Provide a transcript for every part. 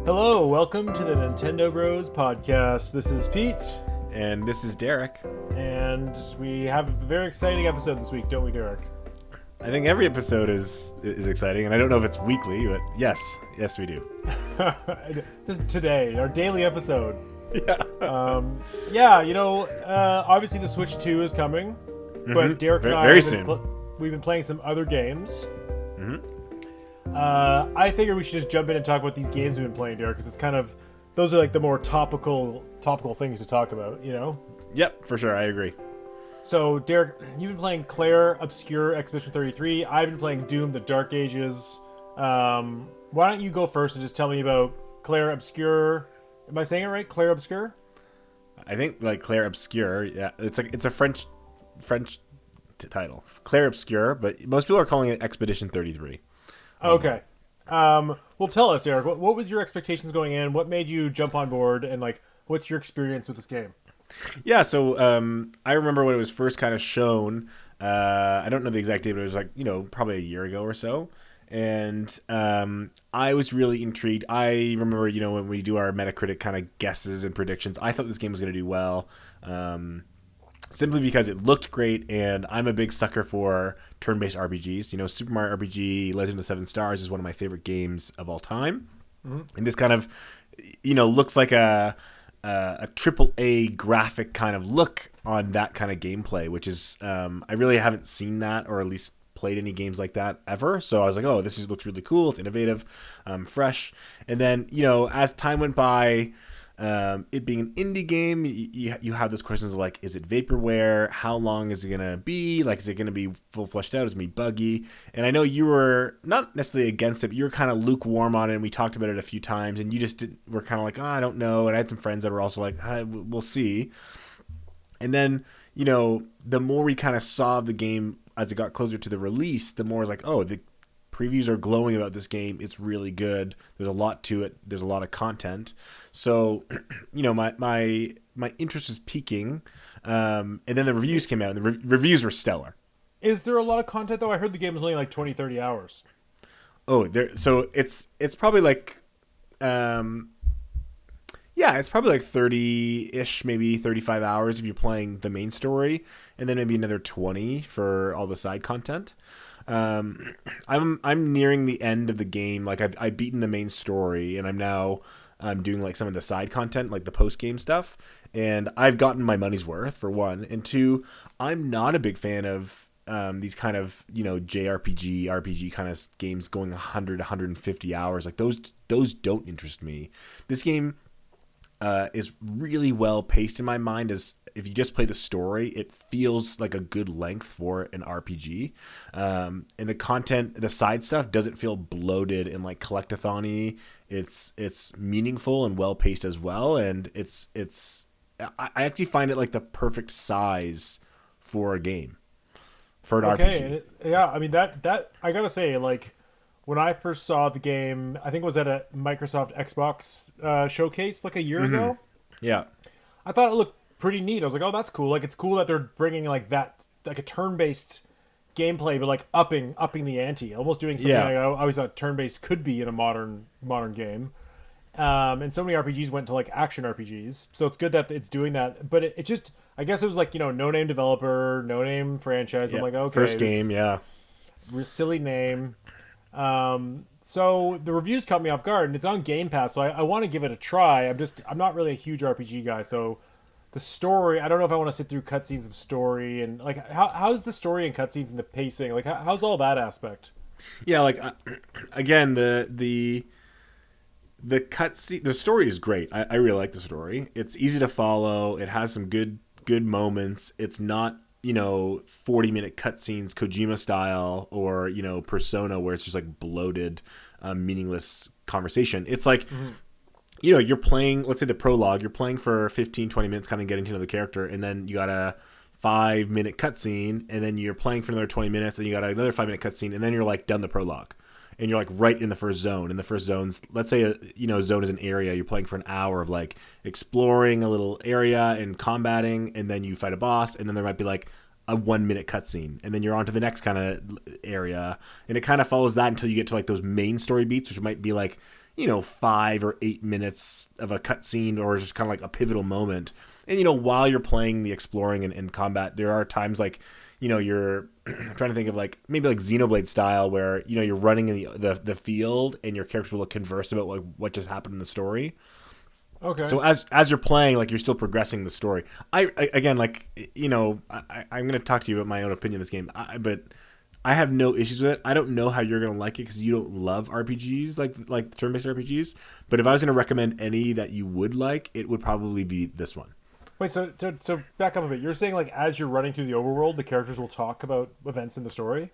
Hello, welcome to the Nintendo Bros podcast. This is Pete. And this is Derek. And we have a very exciting episode this week, don't we, Derek? I think every episode is exciting, and I don't know if it's weekly, but yes, we do. This is today, our daily episode. Yeah. Obviously the Switch 2 is coming, but Derek and I very soon. We've been playing some other games. Mm-hmm. I figured we should just jump in and talk about these games we've been playing, Derek, because it's kind of, those are like the more topical things to talk about, you know? Yep, for sure, I agree. So, Derek, you've been playing Clair Obscur Expedition 33. I've been playing Doom: The Dark Ages. Why don't you go first and just tell me about Clair Obscur? Am I saying it right? Clair Obscur? I think like Clair Obscur. Yeah, it's a French title, Clair Obscur, but most people are calling it Expedition 33. Okay. Well, tell us, Derek. What was your expectations going in? What made you jump on board? And like, what's your experience with this game? Yeah, so I remember when it was first kind of shown. I don't know the exact date, but it was like, probably a year ago or so. And I was really intrigued. I remember, when we do our Metacritic kind of guesses and predictions, I thought this game was going to do well. Simply because it looked great, and I'm a big sucker for turn-based RPGs. Super Mario RPG Legend of the Seven Stars is one of my favorite games of all time. Mm-hmm. And this kind of, looks like a triple A graphic kind of look on that kind of gameplay, which is I really haven't seen that, or at least played any games like that ever. So I was like, oh, looks really cool. It's innovative, fresh. And then, as time went by, it being an indie game, you have those questions of like, is it vaporware? How long is it going to be? Like, is it going to be full fleshed out? Is it going to be buggy? And I know you were not necessarily against it, but you were kind of lukewarm on it, and we talked about it a few times, and you just were kind of like, oh, I don't know. And I had some friends that were also like, we'll see. And then, the more we kind of saw the game as it got closer to the release, the more it's like, oh, the previews are glowing about this game. It's really good. There's a lot to it. There's a lot of content. So, my interest was peaking. And then the reviews came out, and the reviews were stellar. Is there a lot of content, though? I heard the game was only like 20, 30 hours. Oh, so it's probably like, it's probably like 30-ish, maybe 35 hours if you're playing the main story, and then maybe another 20 for all the side content. I'm nearing the end of the game. Like I've beaten the main story, and I'm doing like some of the side content, like the post game stuff, and I've gotten my money's worth, for one. And two, I'm not a big fan of these kind of JRPG RPG kind of games going 100 150 hours. Like those don't interest me. This game is really well paced in my mind. As if you just play the story, it feels like a good length for an RPG. And the content, the side stuff, doesn't feel bloated and like collectathon-y. It's meaningful and well paced as well. And I actually find it like the perfect size for a game, for an RPG. And I mean that I gotta say, like, when I first saw the game, I think it was at a Microsoft Xbox showcase like a year ago. Yeah. I thought it looked pretty neat. I was like, oh, that's cool. Like, it's cool that they're bringing like that, like a turn-based gameplay, but like upping the ante, almost doing something like I always thought turn-based could be in a modern game. And so many RPGs went to like action RPGs. So it's good that it's doing that. But it just, I guess it was like, no-name developer, no-name franchise. Yeah. I'm like, okay. First game, yeah. Silly name. So the reviews caught me off guard, and it's on Game Pass, so I want to give it a try. I'm not really a huge RPG guy, so the story, I don't know if I want to sit through cutscenes of story, and like how's the story and cutscenes and the pacing, like how's all that aspect? Yeah, like again, the cutscene, the story is great. I really like the story. It's easy to follow. It has some good moments. It's not 40-minute cutscenes Kojima style, or Persona, where it's just like bloated, meaningless conversation. It's like you're playing, let's say the prologue, you're playing for 15-20 minutes kind of getting to know the character, and then you got a 5-minute cutscene, and then you're playing for another 20 minutes, and you got another 5-minute cutscene, and then you're like done the prologue, and you're like right in the first zone. And the first zone's, let's say a zone is an area, you're playing for an hour of like exploring a little area and combating, and then you fight a boss, and then there might be like a 1-minute cutscene, and then you're on to the next kind of area, and it kind of follows that until you get to like those main story beats, which might be like 5 or 8 minutes of a cutscene or just kind of like a pivotal moment. And, while you're playing the exploring and combat, there are times like, you're I'm trying to think of like maybe like Xenoblade style where, you're running in the field and your character will converse about like what just happened in the story. Okay. So as you're playing, like you're still progressing the story. I'm going to talk to you about my own opinion of this game, but I have no issues with it. I don't know how you're going to like it because you don't love RPGs like turn-based RPGs. But if I was going to recommend any that you would like, it would probably be this one. Wait, so back up a bit. You're saying like as you're running through the overworld, the characters will talk about events in the story?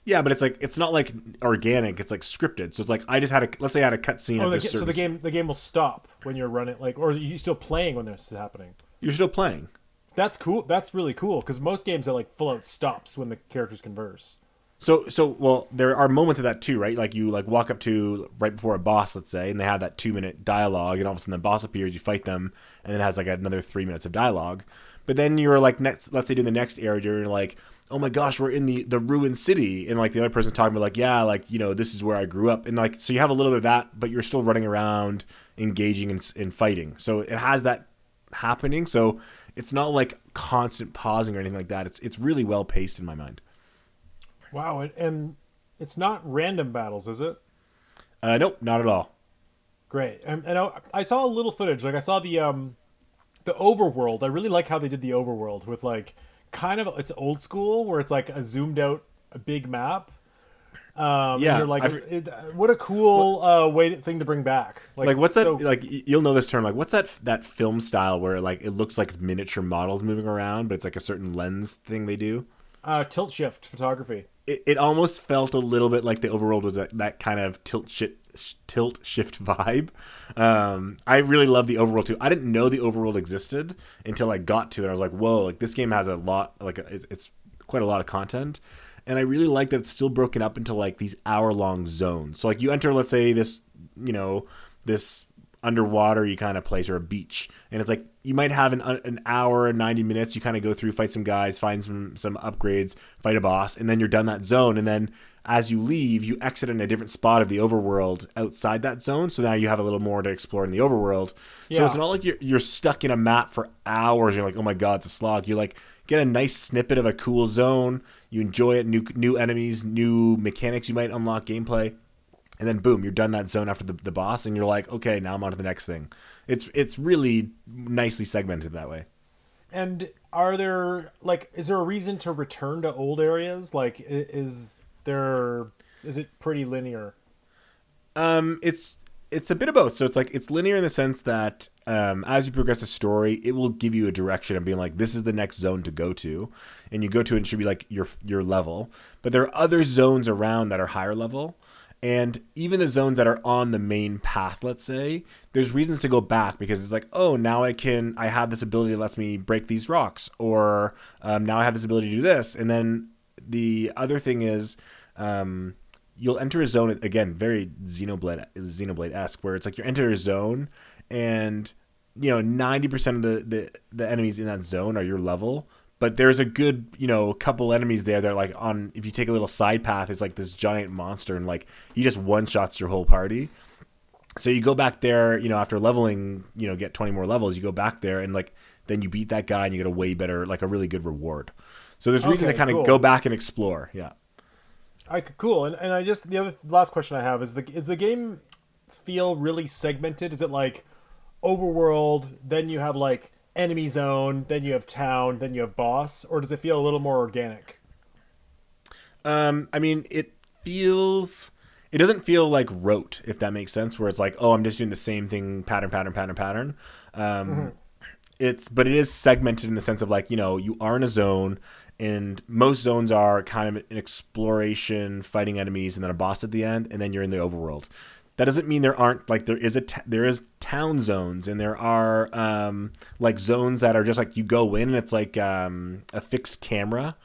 Yeah, but it's not like organic. It's like scripted. So it's like let's say I had a cutscene. So the game will stop when you're running, like, or are you still playing when this is happening? You're still playing. That's cool. That's really cool because most games are like full out stops when the characters converse. So there are moments of that too, right? Like you like walk up to right before a boss, let's say, and they have that 2-minute dialogue, and all of a sudden the boss appears, you fight them, and then it has like another 3 minutes of dialogue. But then you're like let's say in the next area, you're like, oh my gosh, we're in the ruined city, and like the other person's talking about like, yeah, like this is where I grew up, and like so you have a little bit of that, but you're still running around, engaging in fighting. So it has that happening. So it's not like constant pausing or anything like that. It's really well paced in my mind. Wow, and it's not random battles, is it? Nope, not at all. Great. And I saw a little footage. Like I saw the overworld. I really like how they did the overworld with like kind of it's old school where it's like a zoomed out a big map. Yeah, and you're like, what a cool thing to bring back. Like what's that? Like you'll know this term. Like what's that film style where like it looks like miniature models moving around, but it's like a certain lens thing they do. Tilt shift photography. It almost felt a little bit like the overworld was that kind of tilt shift vibe. I really love the overworld too. I didn't know the overworld existed until I got to it. I was like, whoa, like this game has a lot, it's quite a lot of content. And I really like that it's still broken up into like these hour-long zones. So like you enter, let's say this underwater kind of place or a beach, and it's like you might have an hour and 90 minutes. You kind of go through, fight some guys, find some upgrades, fight a boss, and then you're done that zone. And then as you leave, you exit in a different spot of the overworld outside that zone. So now you have a little more to explore in the overworld. Yeah. So it's not like you're stuck in a map for hours. You're like, oh my god, it's a slog. You like get a nice snippet of a cool zone. You enjoy it, new enemies, new mechanics you might unlock, gameplay. And then boom, you're done that zone after the boss, and you're like, okay, now I'm on to the next thing. It's really nicely segmented that way. And is there a reason to return to old areas? Like, is it pretty linear? It's a bit of both. So it's linear in the sense that as you progress the story, it will give you a direction of being like, this is the next zone to go to, and you go to it and it should be like your level. But there are other zones around that are higher level. And even the zones that are on the main path, let's say, there's reasons to go back because it's like, oh, now I have this ability that lets me break these rocks, or now I have this ability to do this. And then the other thing is, you'll enter a zone, again, very Xenoblade-esque, where it's like you enter a zone and 90% of the enemies in that zone are your level. But there's a good, couple enemies there that are like if you take a little side path, it's like this giant monster, and like he just one-shots your whole party. So you go back there, after leveling, get 20 more levels, you go back there and like then you beat that guy and you get a way better, like a really good reward. So there's reason to kind of go back and explore. Yeah. Cool. And I just, the last question I have is the game feel really segmented? Is it like overworld, then you have like enemy zone, then you have town, then you have boss, or does it feel a little more organic? I mean, it doesn't feel like rote, if that makes sense, where it's like, oh, I'm just doing the same thing, pattern. But it is segmented in the sense of like, you are in a zone, and most zones are kind of an exploration, fighting enemies, and then a boss at the end, and then you're in the overworld. That doesn't mean there aren't, like, there is town zones, and there are like zones that are just like you go in and it's like a fixed camera,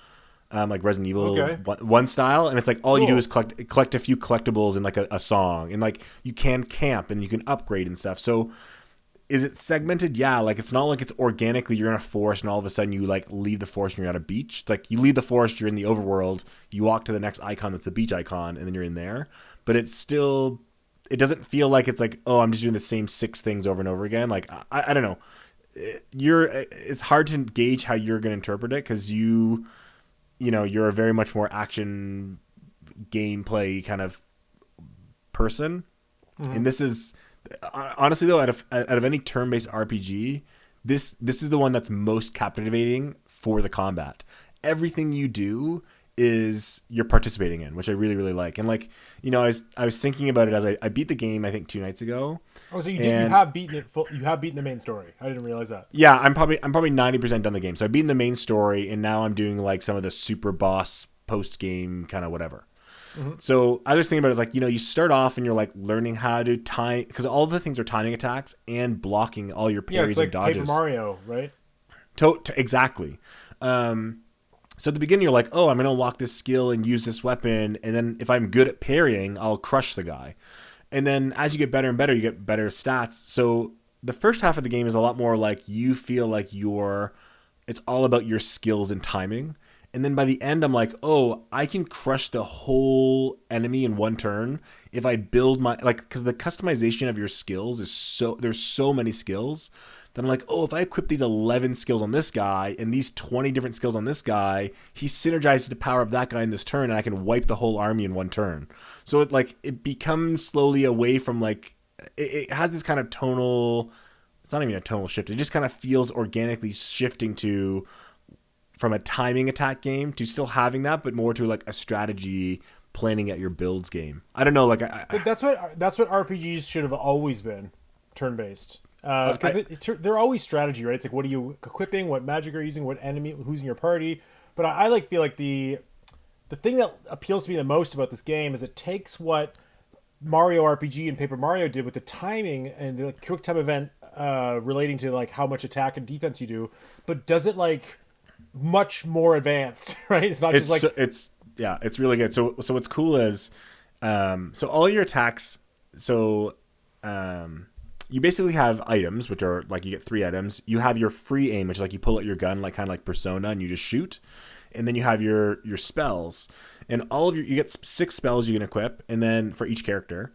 like Resident Evil 1 style, and it's like all you do is collect a few collectibles and like a song, and like you can camp and you can upgrade and stuff. So is it segmented? Yeah, like it's not like it's organically you're in a forest and all of a sudden you like leave the forest and you're at a beach. It's like you leave the forest, you're in the overworld, you walk to the next icon that's the beach icon, and then you're in there. But it's still it doesn't feel like it's like, oh, I'm just doing the same 6 things over and over again. Like I don't know. It's hard to gauge how you're going to interpret it because you're a very much more action gameplay kind of person. Mm-hmm. And this is honestly though, out of any turn-based RPG, this is the one that's most captivating for the combat. Everything you do is you're participating in, which I really, really like. And like, I was thinking about it as I beat the game, I think 2 nights ago. Oh, so you have beaten it you have beaten the main story. I didn't realize that. Yeah, I'm probably 90% done the game. So I've beaten the main story and now I'm doing like some of the super boss post game kind of whatever. Mm-hmm. So I was thinking about it like, you start off and you're like learning how to time, because all the things are timing attacks and blocking all your parries it's like and dodges. Paper Mario, right? Exactly. So at the beginning, you're like, oh, I'm going to unlock this skill and use this weapon. And then if I'm good at parrying, I'll crush the guy. And then as you get better and better, you get better stats. So the first half of the game is a lot more like you feel like it's all about your skills and timing. And then by the end, I'm like, oh, I can crush the whole enemy in one turn if I build because the customization of your skills there's so many skills. Then I'm like, oh, if I equip these 11 skills on this guy and these 20 different skills on this guy, he synergizes to power up that guy in this turn, and I can wipe the whole army in one turn. So it becomes slowly away from it has this kind of tonal. It's not even a tonal shift. It just kind of feels organically shifting from a timing attack game to still having that, but more to like a strategy planning at your builds game. I don't know. But that's what RPGs should have always been, turn-based. They're always strategy, right? It's like, what are you equipping? What magic are you using? What enemy? Who's in your party? But I feel like the thing that appeals to me the most about this game is it takes what Mario RPG and Paper Mario did with the timing and the quick time event relating to like how much attack and defense you do, but does it like much more advanced, right? It's not just like it's really good. So what's cool is so all your attacks. So you basically have items, which are like you get 3 items. You have your free aim, which is like you pull out your gun, like kind of like Persona, and you just shoot. And then you have your spells, and you get 6 spells you can equip, and then for each character,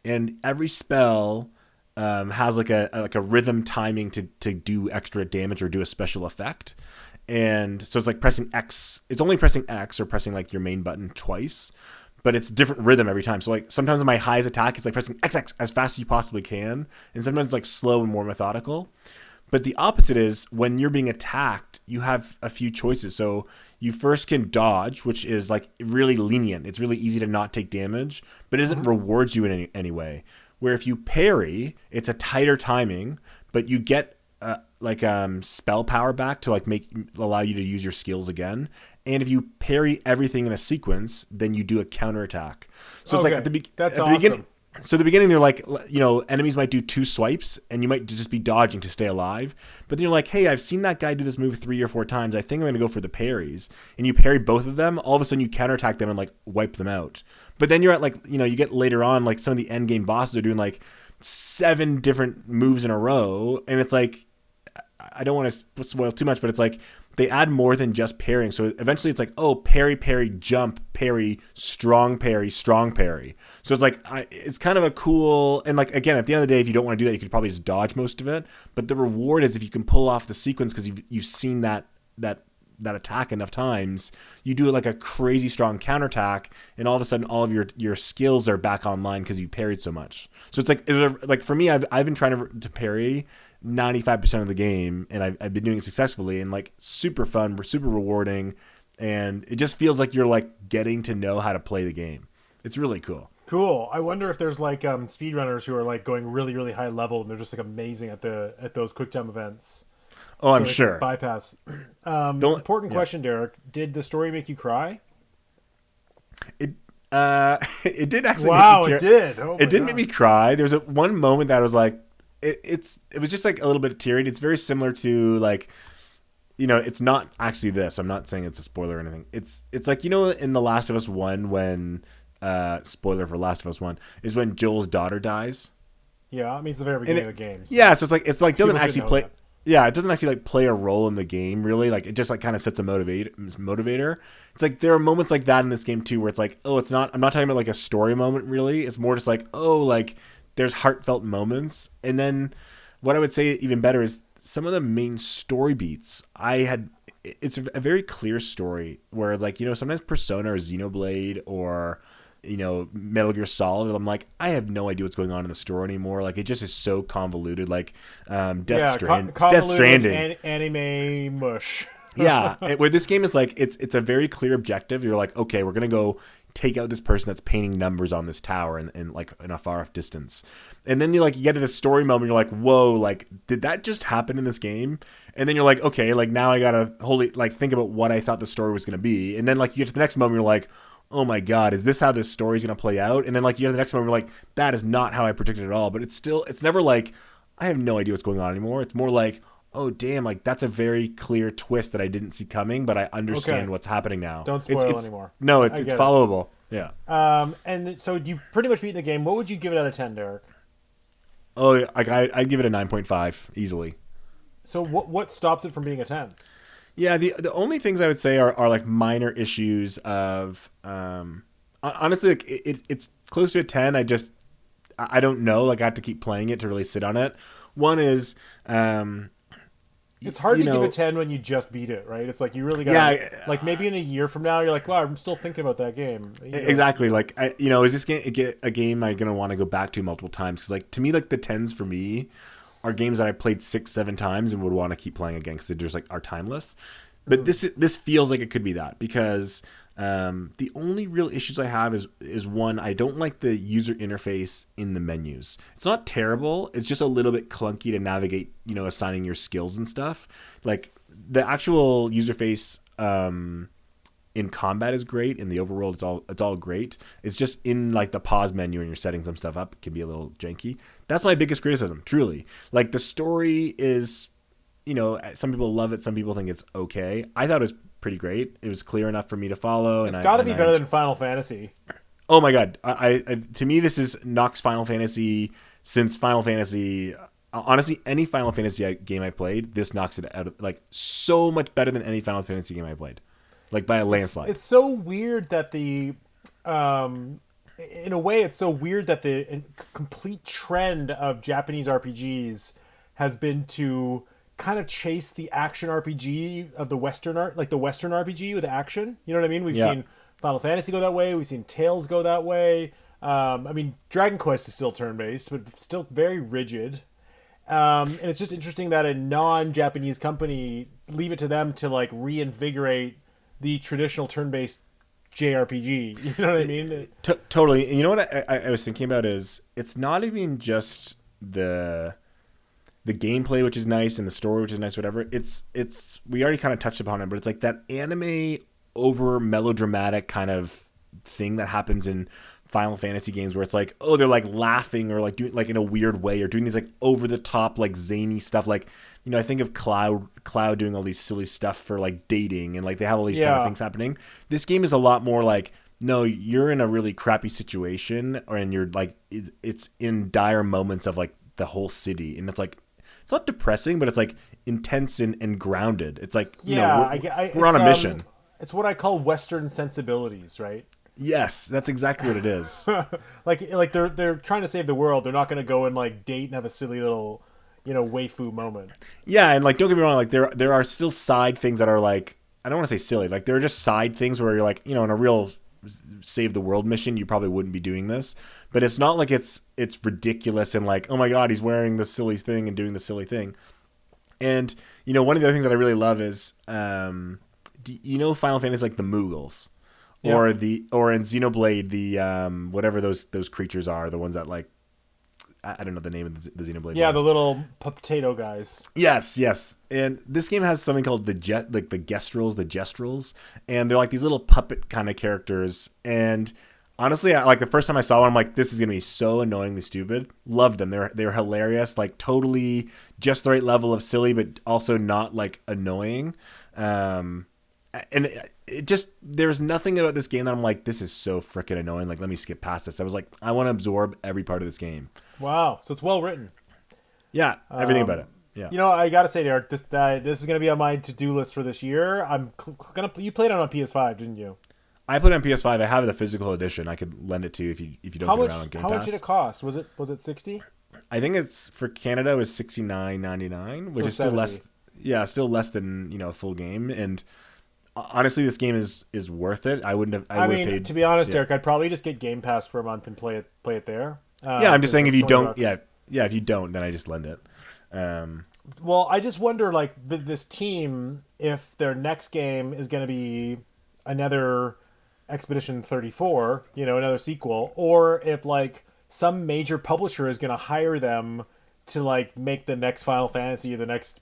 and every spell has like a rhythm timing to do extra damage or do a special effect. And so it's like pressing X. It's only pressing X or pressing like your main button twice. But it's different rhythm every time. So like sometimes my highest attack is like pressing XX as fast as you possibly can, and sometimes it's like slow and more methodical. But the opposite is when you're being attacked, you have a few choices. So you first can dodge, which is like really lenient. It's really easy to not take damage, but it doesn't reward you in any way. Where if you parry, it's a tighter timing, but you get spell power back to like allow you to use your skills again. And if you parry everything in a sequence, then you do a counterattack. So it's like at the beginning. So at the beginning, they're like, enemies might do 2 swipes, and you might just be dodging to stay alive. But then you're like, hey, I've seen that guy do this move 3 or 4 times. I think I'm going to go for the parries. And you parry both of them. All of a sudden, you counterattack them and like wipe them out. But then you're at you get later on, like some of the end game bosses are doing like 7 different moves in a row, and it's like, I don't want to spoil too much, but it's like they add more than just parrying. So eventually it's like, oh, parry, parry, jump, parry, strong parry, strong parry. So it's like, it's kind of a cool, and like, again, at the end of the day, if you don't want to do that, you could probably just dodge most of it. But the reward is if you can pull off the sequence because you've seen that attack enough times, you do like a crazy strong counterattack, and all of a sudden all of your skills are back online because you parried so much. So it's like for me, I've been trying to parry 95% of the game, and I've been doing it successfully, and like super fun, super rewarding, and it just feels like you're like getting to know how to play the game. It's really cool. Cool. I wonder if there's like speedrunners who are like going really, really high level, and they're just like amazing at those quick time events. Oh, I'm sure. Bypass. Important question, Derek. Did the story make you cry? It did actually. Wow, it did. Oh it didn't make me cry. There was one moment that I was like, it was just like a little bit teary. It's very similar to like, it's not actually this. I'm not saying it's a spoiler or anything. It's like, in The Last of Us 1 when spoiler for Last of Us 1 is when Joel's daughter dies. Yeah, I mean it's the very beginning of the game. So. Yeah, so it's like doesn't actually play. Yeah, it doesn't actually like play a role in the game really. Like it just like kind of sets a motivator. It's like there are moments like that in this game too, where it's like, oh, it's not. I'm not talking about like a story moment really. It's more just like, oh, like there's heartfelt moments. And then what I would say even better is some of the main story beats. It's a very clear story where like sometimes Persona or Xenoblade or Metal Gear Solid, I'm like, I have no idea what's going on in the story anymore. Like it just is so convoluted. Like Death Stranding, anime mush. Yeah, where this game is like it's a very clear objective. You're like, okay, we're gonna go take out this person that's painting numbers on this tower in like in a far off distance, and then you get to this story moment. You're like, whoa, like did that just happen in this game? And then you're like, okay, like now I gotta think about what I thought the story was gonna be, and then like you get to the next moment, you're like, oh my god, is this how this story's gonna play out? And then like you get to the next moment, you're like, that is not how I predicted at all. But it's never like I have no idea what's going on anymore. It's more like, oh damn, like that's a very clear twist that I didn't see coming, but I understand what's happening now. Don't spoil anymore. No, it's followable. Yeah. And so you pretty much beat the game. What would you give it out of 10, Derek? Oh, I'd give it a 9.5 easily. So what stops it from being a 10? Yeah, the only things I would say are like minor issues of honestly, like it's close to a 10. I don't know. Like I have to keep playing it to really sit on it. One is it's hard to give a 10 when you just beat it, right? It's like you really got like maybe in a year from now you're like, wow, I'm still thinking about that game. Exactly. Like is this a game I'm gonna want to go back to multiple times? Because like to me, like the 10s for me are games that I played 6-7 times and would want to keep playing again because they just like are timeless. But this feels like it could be that because the only real issues I have is one, I don't like the user interface in the menus. It's not terrible. It's just a little bit clunky to navigate, assigning your skills and stuff. Like the actual user face in combat is great. In the overworld, it's all great. It's just in like the pause menu and you're setting some stuff up, it can be a little janky. That's my biggest criticism, truly. Like the story is, some people love it, some people think it's okay. I thought it was pretty great. It was clear enough for me to follow. It's got to be better than Final Fantasy. Oh my god! I to me this is knocks Final Fantasy since Final Fantasy. Honestly, any Final Fantasy game I played, this knocks it out of like so much better than any Final Fantasy game I played, like by a landslide. It's so weird that in a way, it's so weird that the complete trend of Japanese RPGs has been to kind of chase the action RPG of the Western Western RPG with action. You know what I mean? We've seen Final Fantasy go that way. We've seen Tales go that way. I mean, Dragon Quest is still turn-based, but still very rigid. And it's just interesting that a non-Japanese company, leave it to them to like reinvigorate the traditional turn-based JRPG. You know what I mean? Totally. And you know what I was thinking about is it's not even just the gameplay, which is nice, and the story, which is nice, whatever. It's we already kind of touched upon it, but it's like that anime over melodramatic kind of thing that happens in Final Fantasy games where it's like, oh, they're like laughing or like doing like in a weird way or doing these like over the top like zany stuff. Like, I think of Cloud doing all these silly stuff for like dating and like they have all these kind of things happening. This game is a lot more like, no, you're in a really crappy situation and you're like, it's in dire moments of like the whole city. And it's like, it's not depressing, but it's like intense and grounded. It's like, we're on a mission. It's what I call Western sensibilities, right? Yes, that's exactly what it is. like they're trying to save the world. They're not going to go and like date and have a silly little, waifu moment. Yeah, and like don't get me wrong, like there are still side things that are like, I don't want to say silly. Like there are just side things where you're like, in a real save the world mission, you probably wouldn't be doing this. But it's not like it's ridiculous and like, oh my god, he's wearing this silly thing and doing the silly thing. And one of the other things that I really love is Final Fantasy like the Moogles. Yep. Or in Xenoblade, the whatever those creatures are, the ones that like, I don't know the name of the Xenoblade. Yeah, ones. The little potato guys. Yes. And this game has something called the Gestrels, and they're like these little puppet kind of characters. And honestly, like the first time I saw one, I'm like, this is gonna be so annoyingly stupid. Loved them. They're hilarious, like totally just the right level of silly, but also not like annoying. And it just, there's nothing about this game that I'm like, this is so freaking annoying. Like, let me skip past this. I was like, I want to absorb every part of this game. Wow. So it's well written. Yeah, everything about it. Yeah. You know, I gotta say, Derek, this is gonna be on my to-do list for this year. You played it on PS5, didn't you? I put it on PS5. I have the physical edition. I could lend it to you if you don't get around on Game Pass. How much did it cost? Was it 60? I think it's for Canada it was $69.99, which is still 70. less. Yeah, still less than a full game. And honestly, this game is worth it. I wouldn't have. I would have paid. To be honest, Derek, I'd probably just get Game Pass for a month and play it there. Yeah, I'm just saying if you don't, $20. yeah, if you don't, then I just lend it. Well, I just wonder, like, with this team, if their next game is going to be another Expedition 34, another sequel, or if, like, some major publisher is going to hire them to, like, make the next Final Fantasy or the next,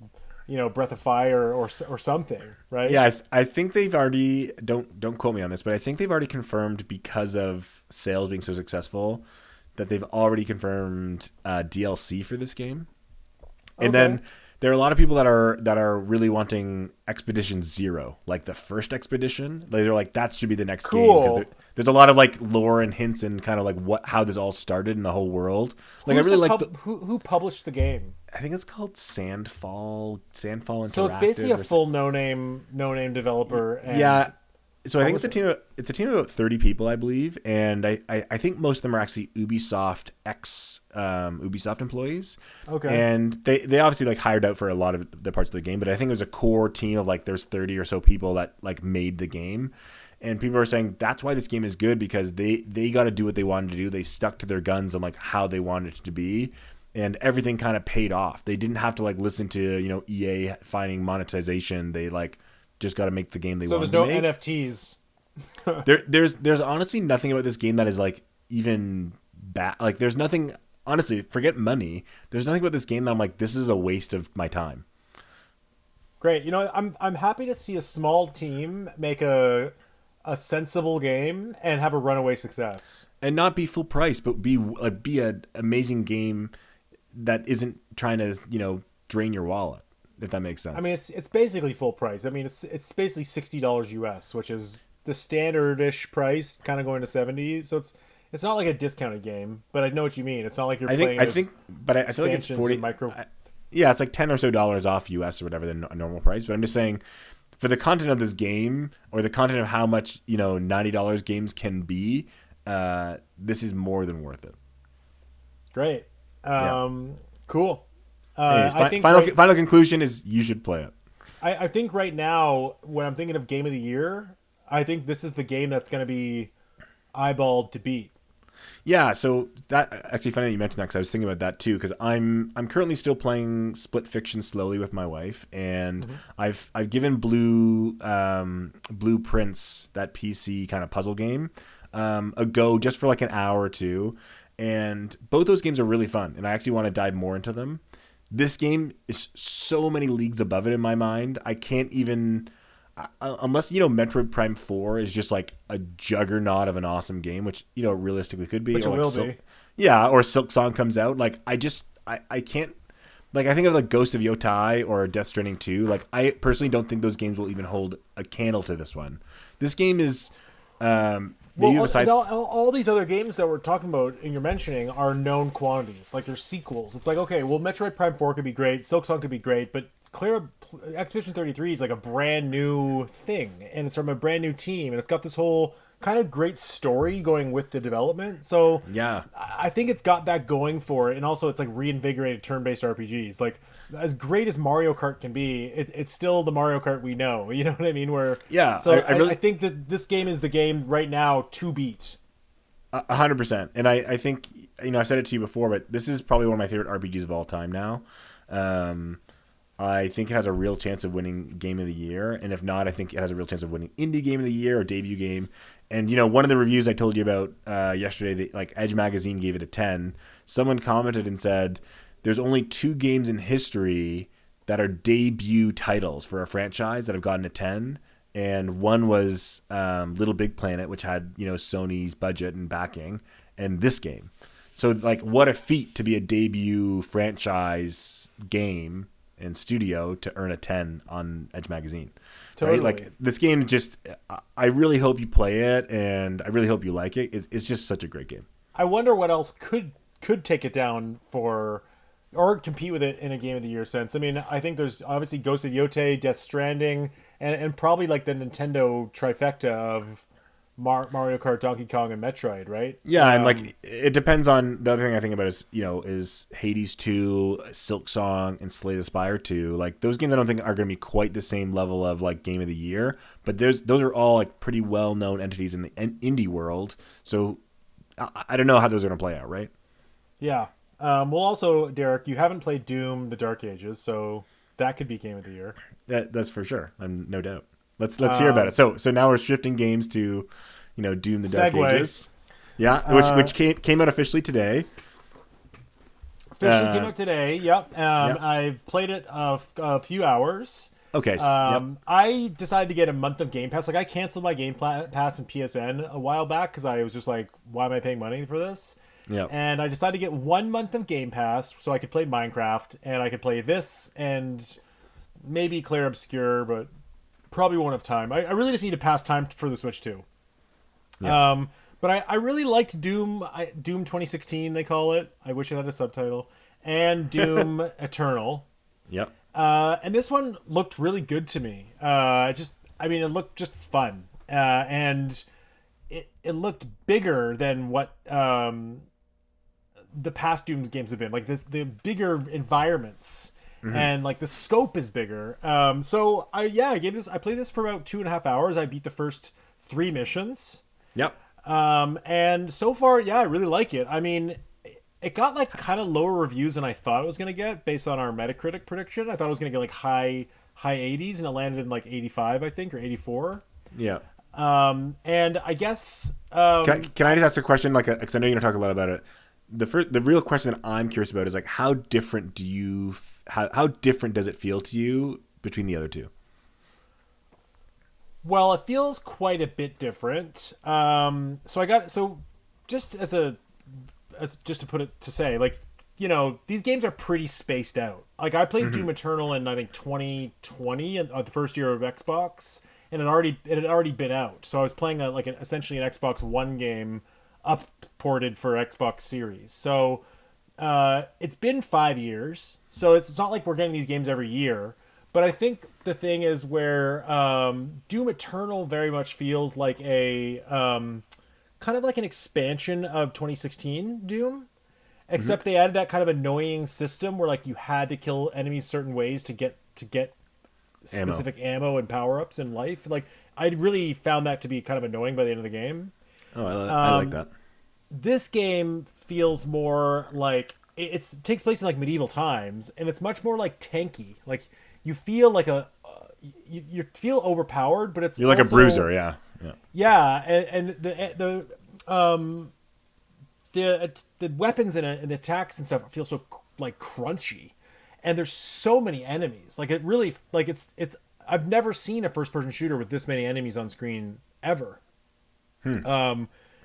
Breath of Fire or something, right? Yeah, I think they've already, don't quote me on this, but I think they've already confirmed, because of sales being so successful, that they've already confirmed DLC for this game. And then there are a lot of people that are really wanting Expedition 0, like the first Expedition. They're like, that should be the next game, because there's a lot of like lore and hints and kind of like how this all started in the whole world. Like I really like who published the game. I think it's called Sandfall Interactive. So it's basically a full no name developer. And yeah. So I think it's a team of about 30 people, I believe, and I think most of them are actually Ubisoft Ubisoft employees. Okay. And they obviously like hired out for a lot of the parts of the game, but I think there's a core team of like there's 30 or so people that like made the game. And people are saying that's why this game is good, because they got to do what they wanted to do. They stuck to their guns on like how they wanted it to be, and everything kind of paid off. They didn't have to like listen to EA finding monetization. They like just got to make the game they wanted to make. So there's no NFTs. There's honestly nothing about this game that is like even bad. Like there's nothing. Honestly, forget money. There's nothing about this game that I'm like, this is a waste of my time. Great. I'm happy to see a small team make a sensible game and have a runaway success, and not be full price, but be an amazing game that isn't trying to drain your wallet. If that makes sense. I mean, it's basically full price. I mean, it's basically $60 US, which is the standard-ish price, kind of going to 70. So it's not like a discounted game, but I know what you mean. It's not like you're playing. I feel like it's 40. Yeah, it's like $10 or so off US or whatever than a normal price. But I'm just saying, for the content of this game, or the content of how much $90 games can be, this is more than worth it. Great. Cool. Anyways, final conclusion is you should play it. I think right now, when I'm thinking of Game of the Year, I think this is the game that's going to be eyeballed to beat. Yeah, so that actually funny that you mentioned that, because I was thinking about that too, because I'm currently still playing Split Fiction slowly with my wife, and I've given Blueprints, that PC kind of puzzle game, a go just for like an hour or two, and both those games are really fun, and I actually want to dive more into them. This game is so many leagues above it in my mind. I can't even, unless Metroid Prime 4 is just like a juggernaut of an awesome game, which realistically could be, which or it will like be. Yeah, or Silk Song comes out. Like I can't. Like I think of like Ghost of Yotai or Death Stranding 2. Like I personally don't think those games will even hold a candle to this one. This game is. Besides all these other games that we're talking about and you're mentioning are known quantities. Like, they're sequels. It's like, okay, well, Metroid Prime 4 could be great, Silk Song could be great, but Clair Expedition 33 is like a brand new thing, and it's from a brand new team, and it's got this whole kind of great story going with the development. So yeah, I think it's got that going for it, and also it's like reinvigorated turn-based RPGs. Like, as great as Mario Kart can be, it's still the Mario Kart we know. You know what I mean? I think that this game is the game right now to beat. 100%. And I think, I've said it to you before, but this is probably one of my favorite RPGs of all time now. I think it has a real chance of winning Game of the Year, and if not, I think it has a real chance of winning Indie Game of the Year or Debut Game. And one of the reviews I told you about yesterday, like Edge Magazine gave it a 10. Someone commented and said, "There's only 2 games in history that are debut titles for a franchise that have gotten a 10." And one was Little Big Planet, which had Sony's budget and backing, and this game. So like, what a feat to be a debut franchise game and studio to earn a 10 on Edge Magazine. Totally. Right? Like, this game, just I really hope you play it, and I really hope you like it. It's just such a great game. I wonder what else could take it down for or compete with it in a game of the year sense. I mean, I think there's obviously Ghost of Yote, Death Stranding, and probably like the Nintendo trifecta of Mario Kart, Donkey Kong, and Metroid, right? Yeah, and like it depends on the other thing I think about is is Hades 2, Silk Song, and Slay the Spire 2. Like those games I don't think are going to be quite the same level of like game of the year, but those are all like pretty well known entities in the indie world. So I don't know how those are going to play out, right? Yeah. Well, also, Derek, you haven't played Doom: The Dark Ages, so that could be game of the year. That's for sure. I'm no doubt. Let's hear about it. So now we're shifting games to, Doom: The Dark Ages. Yeah, which came out officially today. Officially came out today. Yep. Yep. I've played it a few hours. Okay. Yep. I decided to get a month of Game Pass. Like I canceled my Game Pass in PSN a while back because I was just like, why am I paying money for this? Yep. And I decided to get 1 month of Game Pass so I could play Minecraft and I could play this and maybe Clair Obscur, but probably won't have time. I really just need to pass time for the Switch too. Yep. But I really liked Doom. Doom 2016 they call it. I wish it had a subtitle. And Doom Eternal. Yep. And this one looked really good to me. It looked just fun. And it looked bigger than what the past Doom games have been. Like the bigger environments. Mm-hmm. And like the scope is bigger. I played this for about 2.5 hours. I beat the first 3 missions. Yep. And so far, yeah, I really like it. I mean, it got like kind of lower reviews than I thought it was going to get based on our Metacritic prediction. I thought it was going to get like high 80s, and it landed in like 85, I think, or 84. Yeah. And I guess can I just ask a question? Like, because I know you're going to talk a lot about it. The real question that I'm curious about is like, how different does it feel to you between the other two? Well, it feels quite a bit different. Just to put it to say, like, these games are pretty spaced out. Like I played Doom Eternal in I think 2020, the first year of Xbox, and it had already been out. So I was playing essentially an Xbox One game upported for Xbox Series. So it's been 5 years. So it's not like we're getting these games every year. But I think the thing is where Doom Eternal very much feels like a kind of like an expansion of 2016 Doom, except they added that kind of annoying system where like you had to kill enemies certain ways to get specific ammo and power ups in life. Like I really found that to be kind of annoying by the end of the game. Oh, I like that. This game feels more like it takes place in like medieval times, and it's much more like tanky. Like you feel like you feel overpowered, but you're like a bruiser, yeah. And the weapons and the attacks and stuff feel so like crunchy, and there's so many enemies. Like it really like it's I've never seen a first person shooter with this many enemies on screen ever.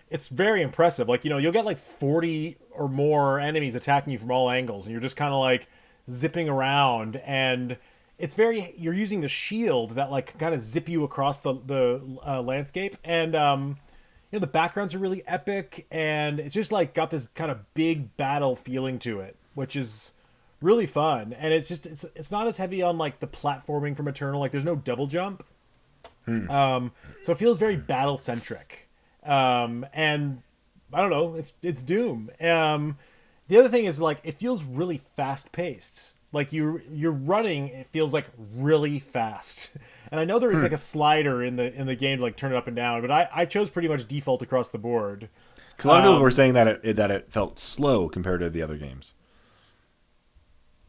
It's very impressive. Like you'll get like 40 or more enemies attacking you from all angles, and you're just kind of like zipping around, and you're using the shield that like kind of zip you across the landscape, and the backgrounds are really epic, and it's just like got this kind of big battle feeling to it, which is really fun. And it's not as heavy on like the platforming from Eternal. Like there's no double jump, so it feels very battle centric. And I don't know, it's Doom. The other thing is like it feels really fast paced. Like you're running, it feels like really fast. And I know there is like a slider in the game to like turn it up and down, but I chose pretty much default across the board. Because a lot of people were saying that it felt slow compared to the other games.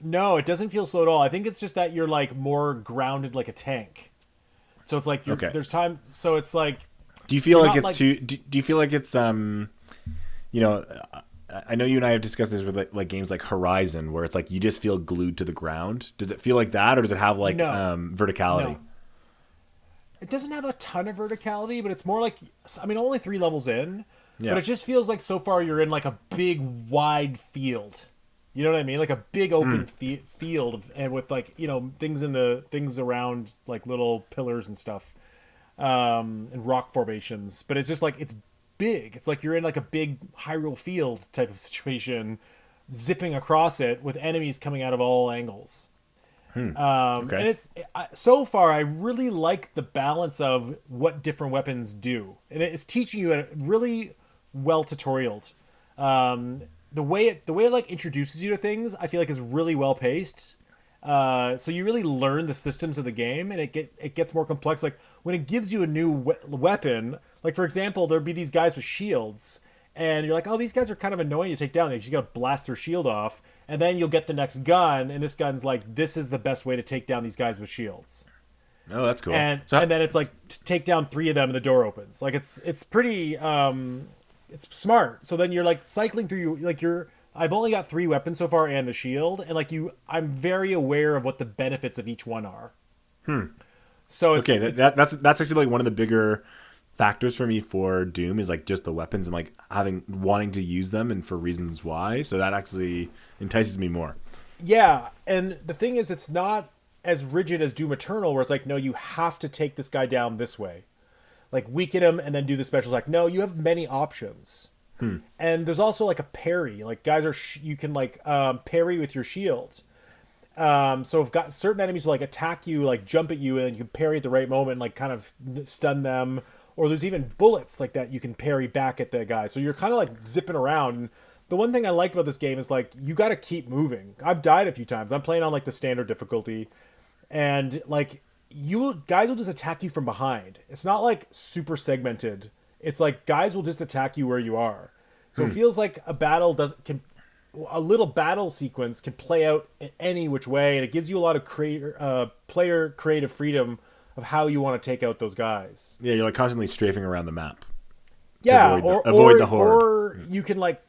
No, it doesn't feel slow at all. I think it's just that you're like more grounded like a tank. So it's like there's time. So it's like. Do you feel like it's too? Do you feel like it's I know you and I have discussed this with like games like Horizon, where it's like you just feel glued to the ground. Does it feel like that, or does it have like verticality? No. It doesn't have a ton of verticality, but it's more like only 3 levels in, but it just feels like so far you're in like a big wide field. You know what I mean? Like a big open field, and with like things around like little pillars and stuff, and rock formations. But it's just like it's big. It's like you're in like a big Hyrule field type of situation, zipping across it with enemies coming out of all angles. Okay. And so far I really like the balance of what different weapons do, and it's teaching you a really well tutorialed. The way it like introduces you to things, I feel like is really well paced. So you really learn the systems of the game, and it gets more complex. Like when it gives you a new weapon, like for example, there'd be these guys with shields, and you're like, oh, these guys are kind of annoying to take down. You just gotta blast their shield off, and then you'll get the next gun, and this gun's like, this is the best way to take down these guys with shields. Oh, that's cool. And then it's like take down 3 of them, and the door opens. Like it's pretty it's smart. So then you're like cycling through I've only got 3 weapons so far and the shield, and I'm very aware of what the benefits of each one are. So that's actually like one of the bigger factors for me for Doom is like just the weapons and like wanting to use them and for reasons why. So that actually entices me more. Yeah, and the thing is, it's not as rigid as Doom Eternal, where it's like, no, you have to take this guy down this way, like weaken him and then do the special attack. No, you have many options. And there's also like a parry. Like guys you can like parry with your shield. So if got certain enemies will like attack you, like jump at you, and then you can parry at the right moment, and, like kind of stun them. Or there's even bullets like that you can parry back at the guy. So you're kind of like zipping around. And the one thing I like about this game is like you got to keep moving. I've died a few times. I'm playing on like the standard difficulty, and like guys will just attack you from behind. It's not like super segmented. It's like guys will just attack you where you are. So it feels like a little battle sequence can play out in any which way, and it gives you a lot of player creative freedom of how you want to take out those guys. Yeah, you're like constantly strafing around the map. Yeah, avoid the horde. Or you can like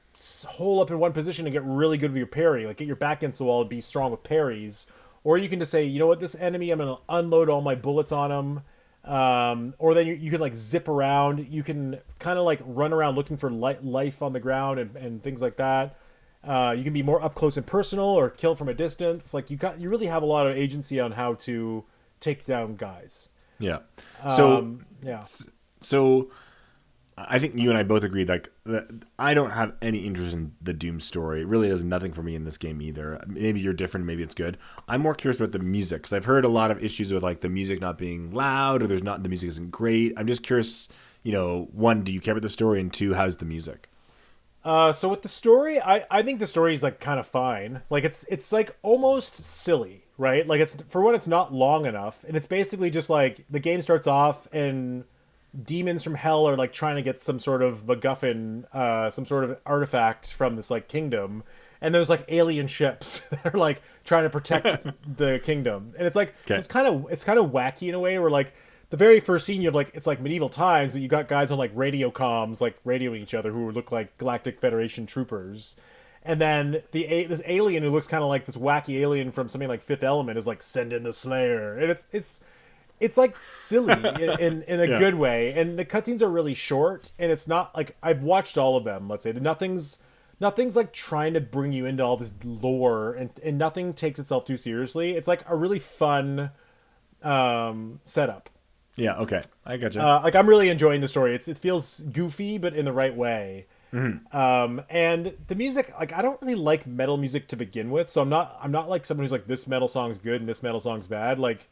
hole up in one position and get really good with your parry, like get your back against the wall and be strong with parries. Or you can just say, you know what, this enemy, I'm going to unload all my bullets on him. Or then you can like zip around. You can kind of like run around looking for life on the ground and things like that. You can be more up close and personal or kill from a distance. Like you really have a lot of agency on how to take down guys. Yeah. Yeah. So I think you and I both agreed like that I don't have any interest in the Doom story. It really does nothing for me in this game either. Maybe you're different, maybe it's good. I'm more curious about the music because I've heard a lot of issues with like the music not being loud or the music isn't great. I'm just curious, one, do you care about the story, and 2, how's the music? So with the story, I think the story is like kind of fine. Like it's like almost silly, right? Like it's not long enough, and it's basically just like the game starts off and demons from hell are like trying to get some sort of MacGuffin, some sort of artifact from this like kingdom, and there's like alien ships that are like trying to protect the kingdom, and it's like so it's kind of wacky in a way where like the very first scene you have like it's like medieval times, but you got guys on like radio comms like radioing each other who look like Galactic Federation troopers, and then this alien who looks kind of like this wacky alien from something like Fifth Element is like send in the Slayer, and it's like silly in a good way, and the cutscenes are really short, and it's not like I've watched all of them. Let's say nothing's like trying to bring you into all this lore, and nothing takes itself too seriously. It's like a really fun setup. Yeah, okay, I gotcha. Like I'm really enjoying the story. It feels goofy, but in the right way. Mm-hmm. And the music, like I don't really like metal music to begin with, so I'm not like someone who's like this metal song's good and this metal song's bad. Like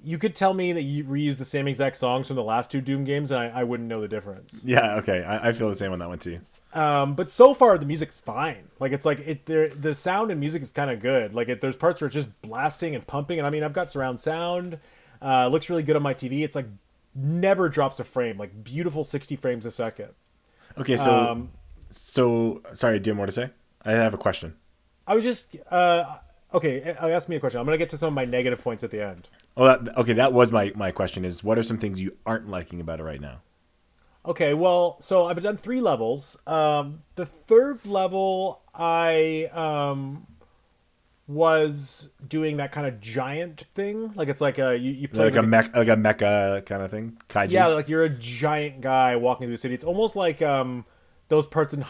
you could tell me that you reuse the same exact songs from the last 2 Doom games, and I wouldn't know the difference. Yeah, okay, I feel the same on that one too. But so far the music's fine. Like it's like the sound and music is kind of good. Like there's parts where it's just blasting and pumping, and I mean I've got surround sound. Looks really good on my TV. It's like never drops a frame. Like beautiful 60 frames a second. Okay, so sorry. Do you have more to say? I have a question. I was just okay. Ask me a question. I'm gonna get to some of my negative points at the end. Oh, that was my question. Is what are some things you aren't liking about it right now? Okay, well, so I've done 3 levels. The 3rd level, I was doing that kind of giant thing. Like it's like you play like a mecha kind of thing. Kaiju. Yeah, like you're a giant guy walking through the city. It's almost like those parts in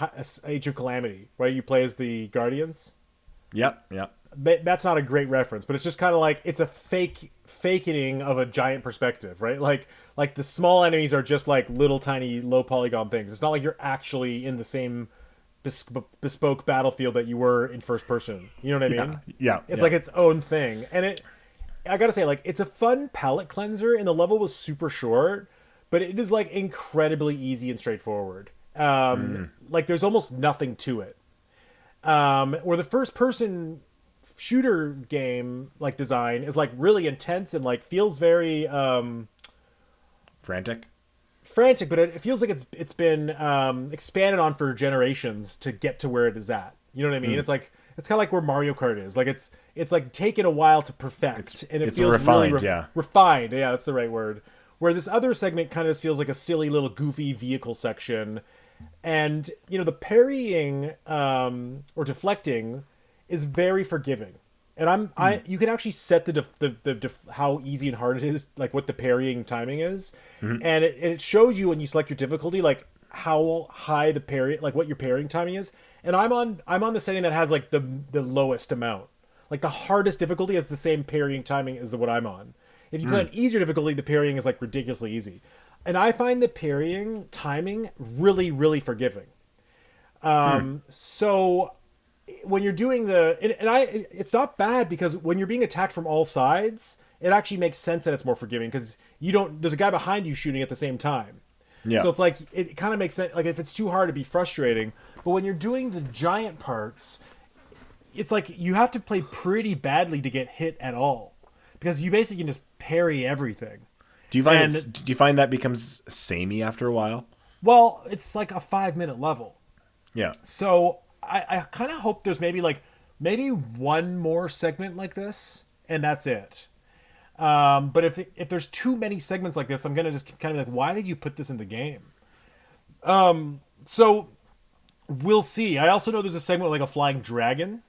Age of Calamity, right? You play as the Guardians. Yep. That's not a great reference, but it's just kind of like it's a fakening of a giant perspective, right? Like the small enemies are just like little tiny low polygon things. It's not like you're actually in the same bespoke battlefield that you were in first person. You know what I mean? Yeah. It's like its own thing, and I gotta say, like, it's a fun palate cleanser, and the level was super short, but it is like incredibly easy and straightforward. Like there's almost nothing to it. Where the first person shooter game like design is like really intense and like feels very frantic, but it feels like it's been expanded on for generations to get to where it is at. You know what I mean? It's like it's kind of like where Mario Kart is. Like it's like taken a while to perfect, and it feels refined. Really refined. Yeah, that's the right word. Where this other segment kind of just feels like a silly little goofy vehicle section, and you know the parrying or deflecting is very forgiving. And you can actually set the how easy and hard it is, like what the parrying timing is, and it shows you when you select your difficulty, like how high the parry, like what your parrying timing is. And I'm on the setting that has like the lowest amount, like the hardest difficulty has the same parrying timing as what I'm on. If you play on easier difficulty, the parrying is like ridiculously easy, and I find the parrying timing really really forgiving. So when you're doing it's not bad because when you're being attacked from all sides, it actually makes sense that it's more forgiving because there's a guy behind you shooting at the same time. Yeah. So it's like, it kind of makes sense. Like if it's too hard, it'd be frustrating. But when you're doing the giant parts, it's like you have to play pretty badly to get hit at all because you basically can just parry everything. Do you find that becomes samey after a while? Well, it's like a 5-minute level. Yeah. So I kind of hope there's maybe one more segment like this, and that's it. But if there's too many segments like this, I'm gonna just kind of be like, why did you put this in the game? So we'll see. I also know there's a segment with like a flying dragon,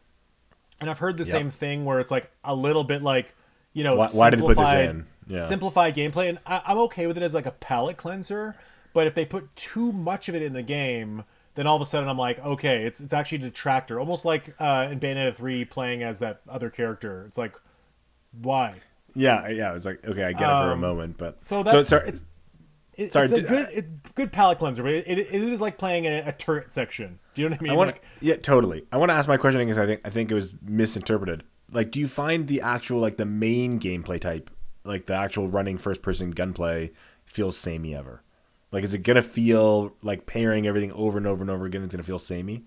and I've heard the same thing where it's like a little bit like, you know, why did they put this in? Yeah. Simplified gameplay, and I'm okay with it as like a palate cleanser. But if they put too much of it in the game, then all of a sudden I'm like, okay, it's actually a detractor. Almost like in Bayonetta 3 playing as that other character. It's like, why? Yeah. It's like, okay, I get it for a moment, but it's a good palate cleanser, but it is like playing a turret section. Do you know what I mean? Yeah, totally. I want to ask my question because I think it was misinterpreted. Like, do you find the actual like the main gameplay type, like the actual running first person gunplay, feels samey ever? Like, is it gonna feel like pairing everything over and over and over again? It's gonna feel samey.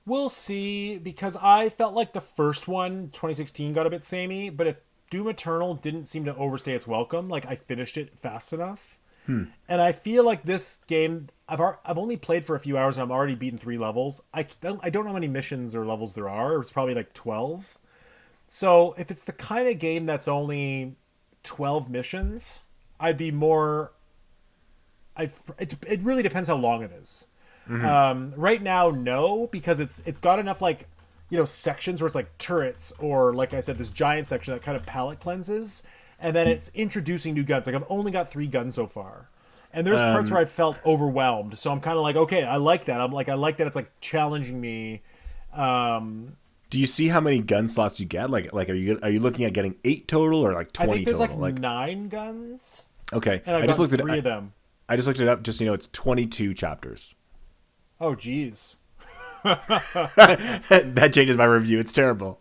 We'll see, because I felt like the first one, 2016, got a bit samey, but Doom Eternal didn't seem to overstay its welcome. Like, I finished it fast enough, and I feel like this game, I've only played for a few hours and I'm already beaten 3 levels. I don't know how many missions or levels there are. It's probably like 12. So if it's the kind of game that's only 12 missions, I'd be more. It really depends how long it is. Right now, no, because it's got enough like, you know, sections where it's like turrets or, like I said, this giant section that kind of palate cleanses, and then it's introducing new guns. Like, I've only got 3 guns so far, and there's parts where I felt overwhelmed. So I'm kind of like, okay, I like that. I like that it's like challenging me. Do you see how many gun slots you get? Like are you looking at getting 8 total or like 20 I think there's total? like 9 guns. Okay, and I just looked at 3 of them. I just looked it up. Just so you know, it's 22 chapters. Oh, geez. That changes my review. It's terrible.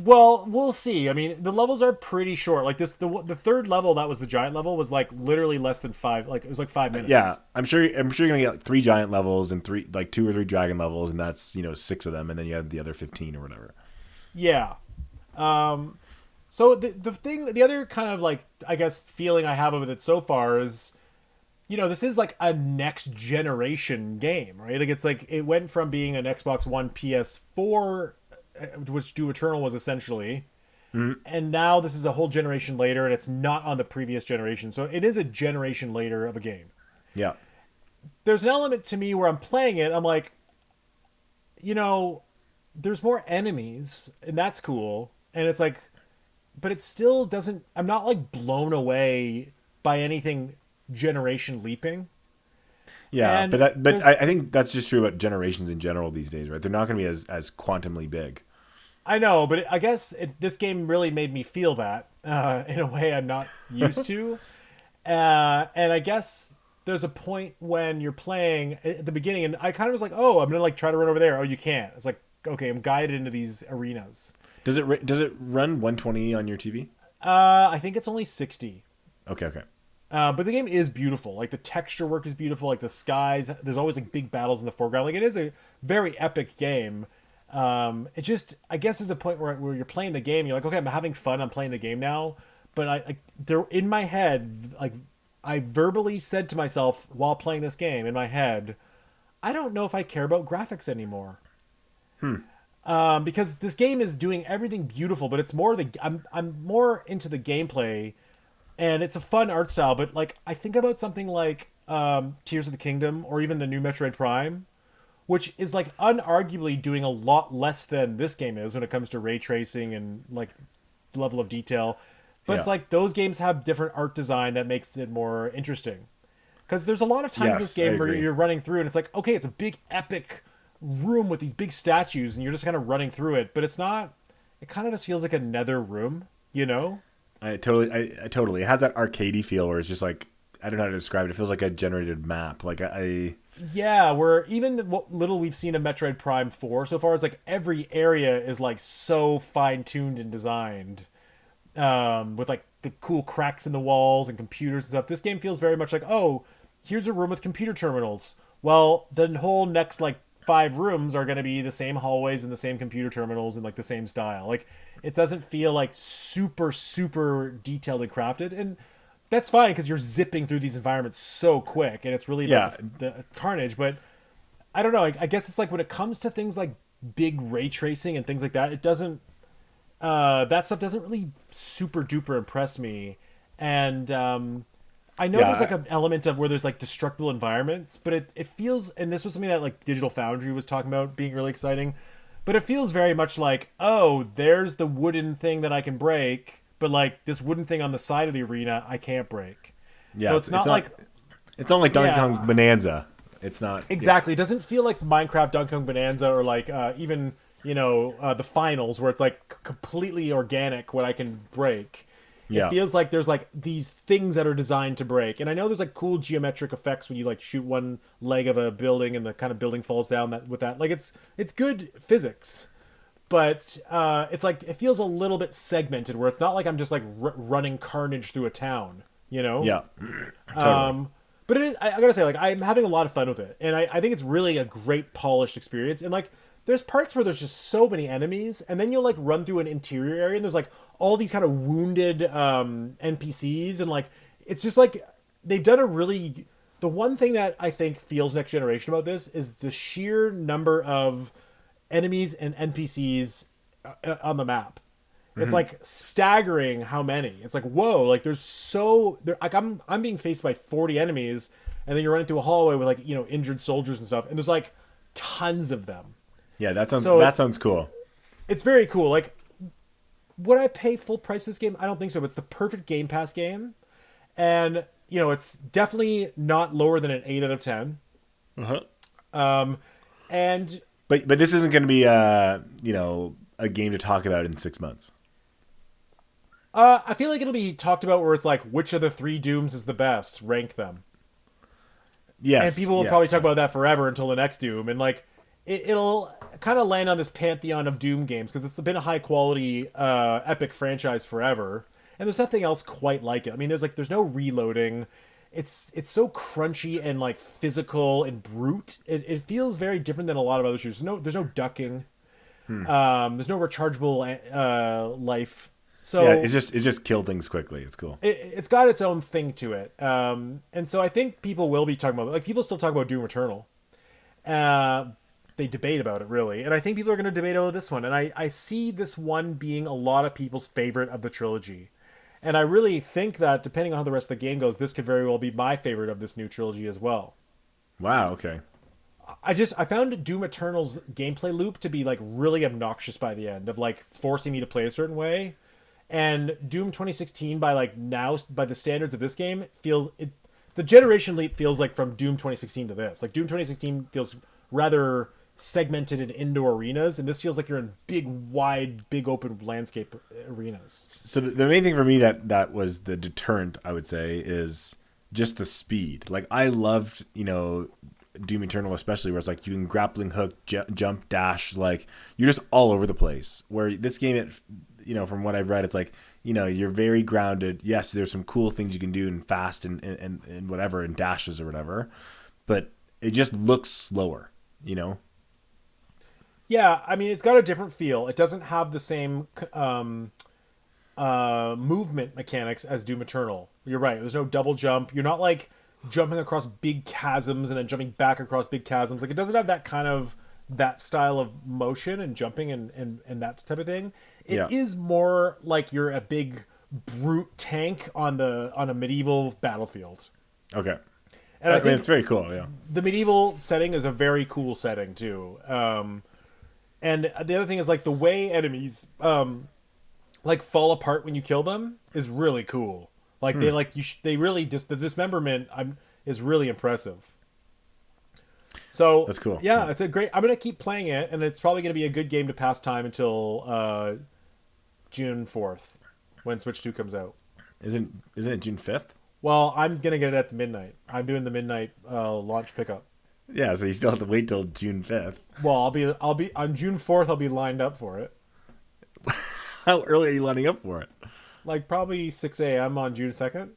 Well, we'll see. I mean, the levels are pretty short. Like the third level, that was the giant level, was like literally less than 5. Like, it was like 5 minutes. Yeah, I'm sure you're gonna get like 3 giant levels and 2 or 3 dragon levels, and that's, you know, 6 of them, and then you have the other 15 or whatever. Yeah. So the other kind of like, I guess, feeling I have of it so far is, you know, this is like a next generation game, right? Like, it's like it went from being an Xbox One, PS4, which Doom Eternal was essentially, and now this is a whole generation later, and it's not on the previous generation. So it is a generation later of a game. Yeah. There's an element to me where I'm playing it, I'm like, you know, there's more enemies, and that's cool. And it's like, but it still doesn't, I'm not like blown away by anything generation leaping. Yeah, and but I think that's just true about generations in general these days, right? They're not going to be as quantumly big. I know, but I guess this game really made me feel that in a way I'm not used to. And I guess there's a point when you're playing at the beginning, and I kind of was like, oh, I'm gonna like try to run over there. Oh, you can't. It's like, okay, I'm guided into these arenas. Does it run 120 on your TV? I think it's only 60. Okay, okay. But the game is beautiful. Like the texture work is beautiful. Like the skies, there's always like big battles in the foreground. Like it is a very epic game. It just, I guess there's a point where you're playing the game. You're like, okay, I'm having fun. I'm playing the game now. But there in my head, like I verbally said to myself while playing this game in my head, I don't know if I care about graphics anymore. Because this game is doing everything beautiful, but it's more I'm more into the gameplay, and it's a fun art style. But like I think about something like Tears of the Kingdom or even the new Metroid Prime, which is like unarguably doing a lot less than this game is when it comes to ray tracing and like level of detail. But it's like those games have different art design that makes it more interesting. Because there's a lot of times in this game where you're running through and it's like, okay, it's a big epic room with these big statues and you're just kind of running through it, but it's not. It kind of just feels like another room, you know? I totally. It has that arcadey feel where it's just like, I don't know how to describe it. It feels like a generated map. Like Yeah, where even what little we've seen of Metroid Prime 4 so far is like every area is like so fine-tuned and designed. With like the cool cracks in the walls and computers and stuff. This game feels very much like, oh, here's a room with computer terminals. Well, the whole next like 5 rooms are going to be the same hallways and the same computer terminals and like the same style. Like it doesn't feel like super detailed and crafted, and that's fine because you're zipping through these environments so quick, and it's really about the carnage. But I don't know. I guess it's like when it comes to things like big ray tracing and things like that, it doesn't. That stuff doesn't really super duper impress me, and I know there's like an element of where there's like destructible environments, but it feels, and this was something that like Digital Foundry was talking about being really exciting, but it feels very much like, oh, there's the wooden thing that I can break, but like this wooden thing on the side of the arena I can't break. Yeah, so it's not like Donkey Kong Bonanza. It's not exactly. It doesn't feel like Minecraft Donkey Kong Bonanza or like even the finals where it's like completely organic what I can break. It feels like there's like these things that are designed to break. And I know there's like cool geometric effects when you like shoot one leg of a building and the kind of building falls down with that. Like it's good physics. But it's like it feels a little bit segmented where it's not like I'm just like running carnage through a town, you know? Yeah. Totally. But it is, I gotta say, like I'm having a lot of fun with it. And I think it's really a great polished experience. And like there's parts where there's just so many enemies, and then you'll like run through an interior area, and there's like all these kind of wounded NPCs, and like it's just like they've done a really. The one thing that I think feels next generation about this is the sheer number of enemies and NPCs on the map. Mm-hmm. It's like staggering how many. It's like whoa, like like I'm being faced by 40 enemies, and then you're running through a hallway with like injured soldiers and stuff, and there's like tons of them. Yeah, that sounds cool. It's very cool. Like, would I pay full price for this game? I don't think so. But it's the perfect Game Pass game, and it's definitely not lower than an 8 out of 10. And but this isn't going to be a game to talk about in 6 months. I feel like it'll be talked about where it's like which of the 3 Dooms is the best. Rank them. Yes, and people will probably talk about that forever until the next Doom, and like. It'll kind of land on this pantheon of Doom games because it's been a high quality epic franchise forever, and there's nothing else quite like it. I mean, there's no reloading. It's so crunchy and like physical and brute. It feels very different than a lot of other shooters. There's no ducking. There's no rechargeable life. So yeah, it just kill things quickly. It's cool. It's got its own thing to it, and so I think people will be talking about people still talk about Doom Eternal. They debate about it really, and I think people are going to debate over this one, and I see this one being a lot of people's favorite of the trilogy, and I really think that depending on how the rest of the game goes, this could very well be my favorite of this new trilogy as well. Wow. Okay. I found Doom Eternal's gameplay loop to be like really obnoxious by the end, of like forcing me to play a certain way, and Doom 2016 by the standards of this game the generation leap feels like from Doom 2016 to this. Like Doom 2016 feels rather segmented in indoor arenas, and this feels like you're in big open landscape arenas. So the main thing for me that was the deterrent, I would say, is just the speed. Like I loved, Doom Eternal especially, where it's like you can grappling hook, jump, dash, like you're just all over the place. Where this game, from what I've read, it's like, you're very grounded. Yes, there's some cool things you can do and fast and whatever and dashes or whatever, but it just looks slower. Yeah, I mean, it's got a different feel. It doesn't have the same movement mechanics as Doom Eternal. You're right. There's no double jump. You're not like jumping across big chasms and then jumping back across big chasms. Like it doesn't have that style of motion and jumping and that type of thing. It is more like you're a big brute tank on a medieval battlefield. Okay. And I think it's very cool. Yeah. The medieval setting is a very cool setting too. And the other thing is like the way enemies like fall apart when you kill them is really cool. Like they really the dismemberment is really impressive. So that's cool. Yeah, it's a great. I'm gonna keep playing it, and it's probably gonna be a good game to pass time until June 4th, when Switch 2 comes out. Isn't it June 5th? Well, I'm gonna get it at midnight. I'm doing the midnight launch pickup. Yeah, so you still have to wait till June 5th. Well, I'll be on June 4th. I'll be lined up for it. How early are you lining up for it? Like probably 6 a.m. on June 2nd.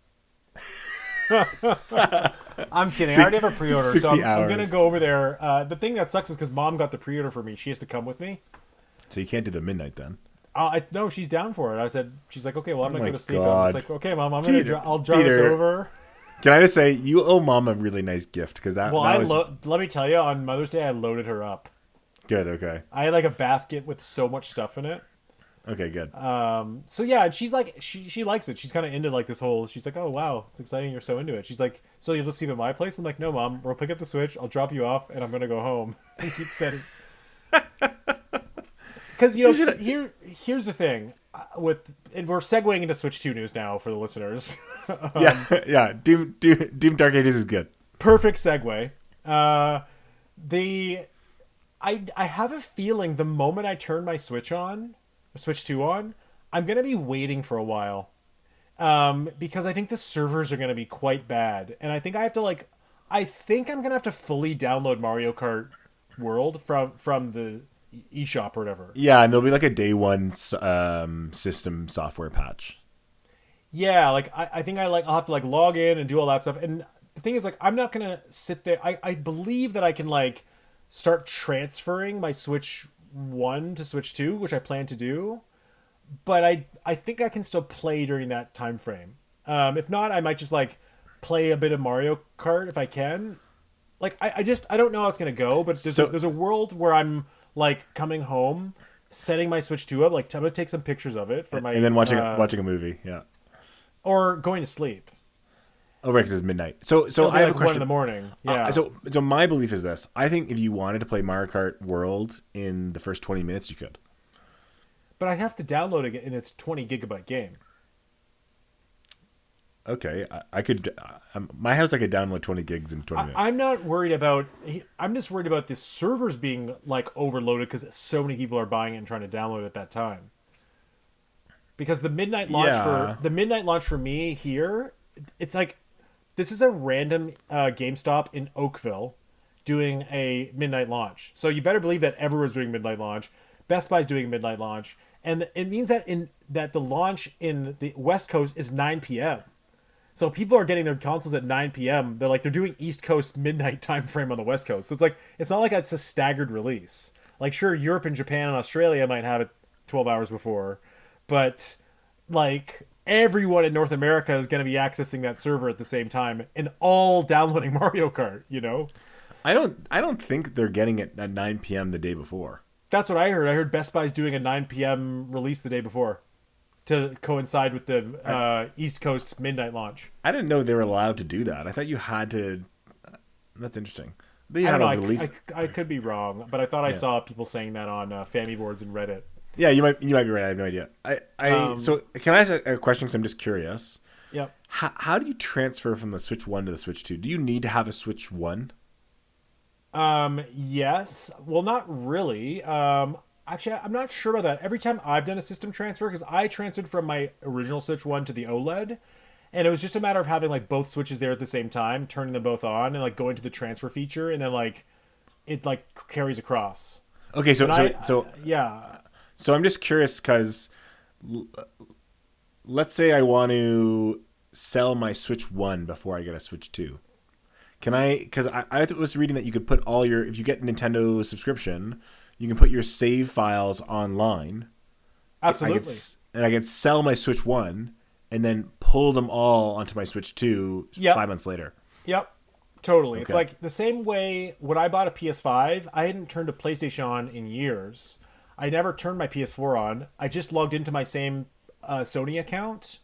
I'm kidding. I already have a pre-order, so I'm going to go over there. The thing that sucks is because Mom got the pre-order for me. She has to come with me. So you can't do the midnight then? No, she's down for it. I said, she's like, okay, well, I'm not going to sleep. God. I'm just like, okay, Mom, I'll drive us over. Can I just say, you owe Mom a really nice gift because that. Well, let me tell you, on Mother's Day, I loaded her up. Good. Okay. I had like a basket with so much stuff in it. Okay, good. So yeah, she's like, she likes it. She's kind of into like this whole. She's like, oh wow, it's exciting. You're so into it. She's like, so you'll just sleep at my place. I'm like, no, Mom, we'll pick up the Switch. I'll drop you off, and I'm gonna go home. And keep setting. Because here's the thing, and we're segueing into Switch 2 news now for the listeners. Yeah. Doom Dark Ages is good. Perfect segue. I have a feeling the moment I turn my Switch 2 on, I'm gonna be waiting for a while, because I think the servers are gonna be quite bad, and I think I'm gonna have to fully download Mario Kart World from the eShop or whatever. Yeah, and there'll be like a day one system software patch. Yeah, like I think I'll have to like log in and do all that stuff. And the thing is, like, I'm not gonna sit there. I believe that I can like start transferring my Switch 1 to Switch 2, which I plan to do. But I think I can still play during that time frame. If not, I might just like play a bit of Mario Kart if I can. Like I don't know how it's gonna go, but there's a world where I'm like coming home, setting my Switch 2 up, like I'm gonna take some pictures of it for my, and then watching a movie, yeah, or going to sleep. Oh, right, because it's midnight. So I have a question. 1 in the morning. Yeah. So my belief is this: I think if you wanted to play Mario Kart World in the first 20 minutes, you could. But I have to download it, and it's 20 gigabyte game. Okay, I could. My house, I could download 20 gigs in 20 minutes. I'm not worried about. I'm just worried about the servers being like overloaded because so many people are buying it and trying to download it at that time. Because the midnight launch for me here, it's like this is a random GameStop in Oakville doing a midnight launch. So you better believe that everyone's doing midnight launch. Best Buy's doing midnight launch, and it means that the launch in the West Coast is 9 p.m. So people are getting their consoles at 9 p.m. They're doing East Coast midnight time frame on the West Coast. So it's not like it's a staggered release. Like, sure, Europe and Japan and Australia might have it 12 hours before, but like everyone in North America is going to be accessing that server at the same time and all downloading Mario Kart, you know? I don't think they're getting it at 9 p.m. the day before. That's what I heard. I heard Best Buy's doing a 9 p.m. release the day before to coincide with the East Coast midnight launch. I didn't know they were allowed to do that. I thought you had to. That's interesting. I don't know. I could be wrong, but I thought I saw people saying that on Family boards and Reddit. Yeah, you might be right. I have no idea. So can I ask a question? Because I'm just curious. Yep. How do you transfer from the Switch 1 to the Switch 2? Do you need to have a Switch 1? Yes. Well, not really. Actually, I'm not sure about that. Every time I've done a system transfer, because I transferred from my original Switch 1 to the OLED, and it was just a matter of having like both switches there at the same time, turning them both on, and like going to the transfer feature, and then like it like carries across. Okay, And yeah, so I'm just curious because let's say I want to sell my Switch 1 before I get a Switch 2. Can I? Because I was reading that you could put all your, if you get Nintendo subscription, you can put your save files online. absolutely. I could sell my Switch 1 and then pull them all onto my Switch 2 Yep. 5 months later. Yep. Totally. It's Okay. like the same way when I bought a PS5, I hadn't turned a PlayStation on in years. I never turned my PS4 on. I just logged into my same Sony account,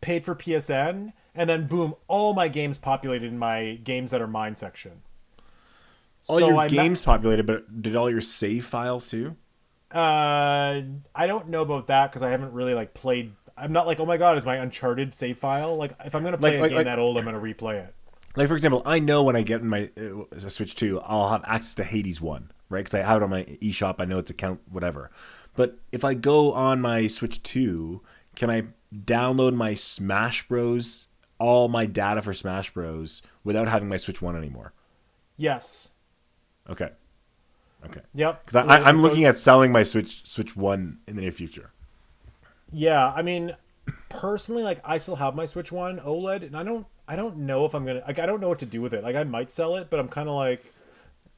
paid for PSN, and then boom, all my games populated in my games that are mine section. All So your games populated, but did all your save files too? I don't know about that because I haven't really like played. I'm not like, oh my god, is my Uncharted save file? Like, if I'm gonna play a game that old, I'm gonna replay it. Like, for example, I know when I get in my Switch 2, I'll have access to Hades 1, right? Because I have it on my eShop. I know it's account, whatever. But if I go on my Switch 2, can I download my Smash Bros, all my data for Smash Bros, without having my Switch 1 anymore? Yes. Okay. Yep. Because I'm looking at selling my Switch 1 in the near future. Yeah, I mean, personally, like I still have my Switch One OLED, and I don't know if I'm gonna like I don't know what to do with it. Like I might sell it, but I'm kind of like,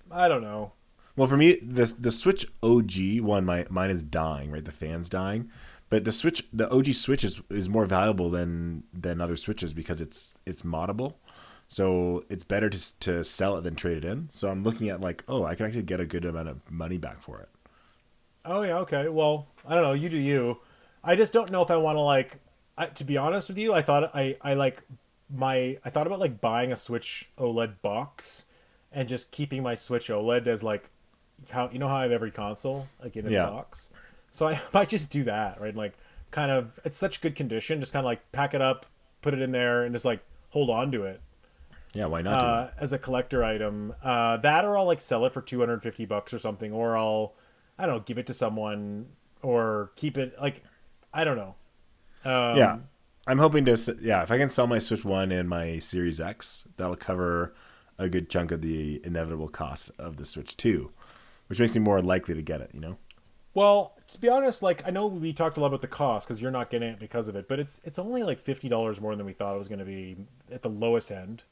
I don't know. Well, for me, the Switch OG one, mine is dying, right? The fan's dying, but the OG Switch is more valuable than other Switches because it's moddable. So it's better to sell it than trade it in. So I'm looking at like, oh, I can actually get a good amount of money back for it. Oh yeah, okay. Well, I don't know. You do you. I just don't know if I want to like. To be honest with you, I thought I thought about like buying a Switch OLED box and just keeping my Switch OLED as like how you know how I have every console like in its box. So I might just do that, right? Like kind of it's such good condition, just kind of like pack it up, put it in there, and just like hold on to it. Yeah, why not do that? As a collector item. That or I'll like sell it for $250 or something, or I don't know, give it to someone or keep it like I don't know. Yeah, I'm hoping to. Yeah, if I can sell my Switch 1 and my Series X, that'll cover a good chunk of the inevitable cost of the Switch 2, which makes me more likely to get it. You know. Well, to be honest, like I know we talked a lot about the cost because you're not getting it because of it, but it's only like $50 more than we thought it was going to be at the lowest end.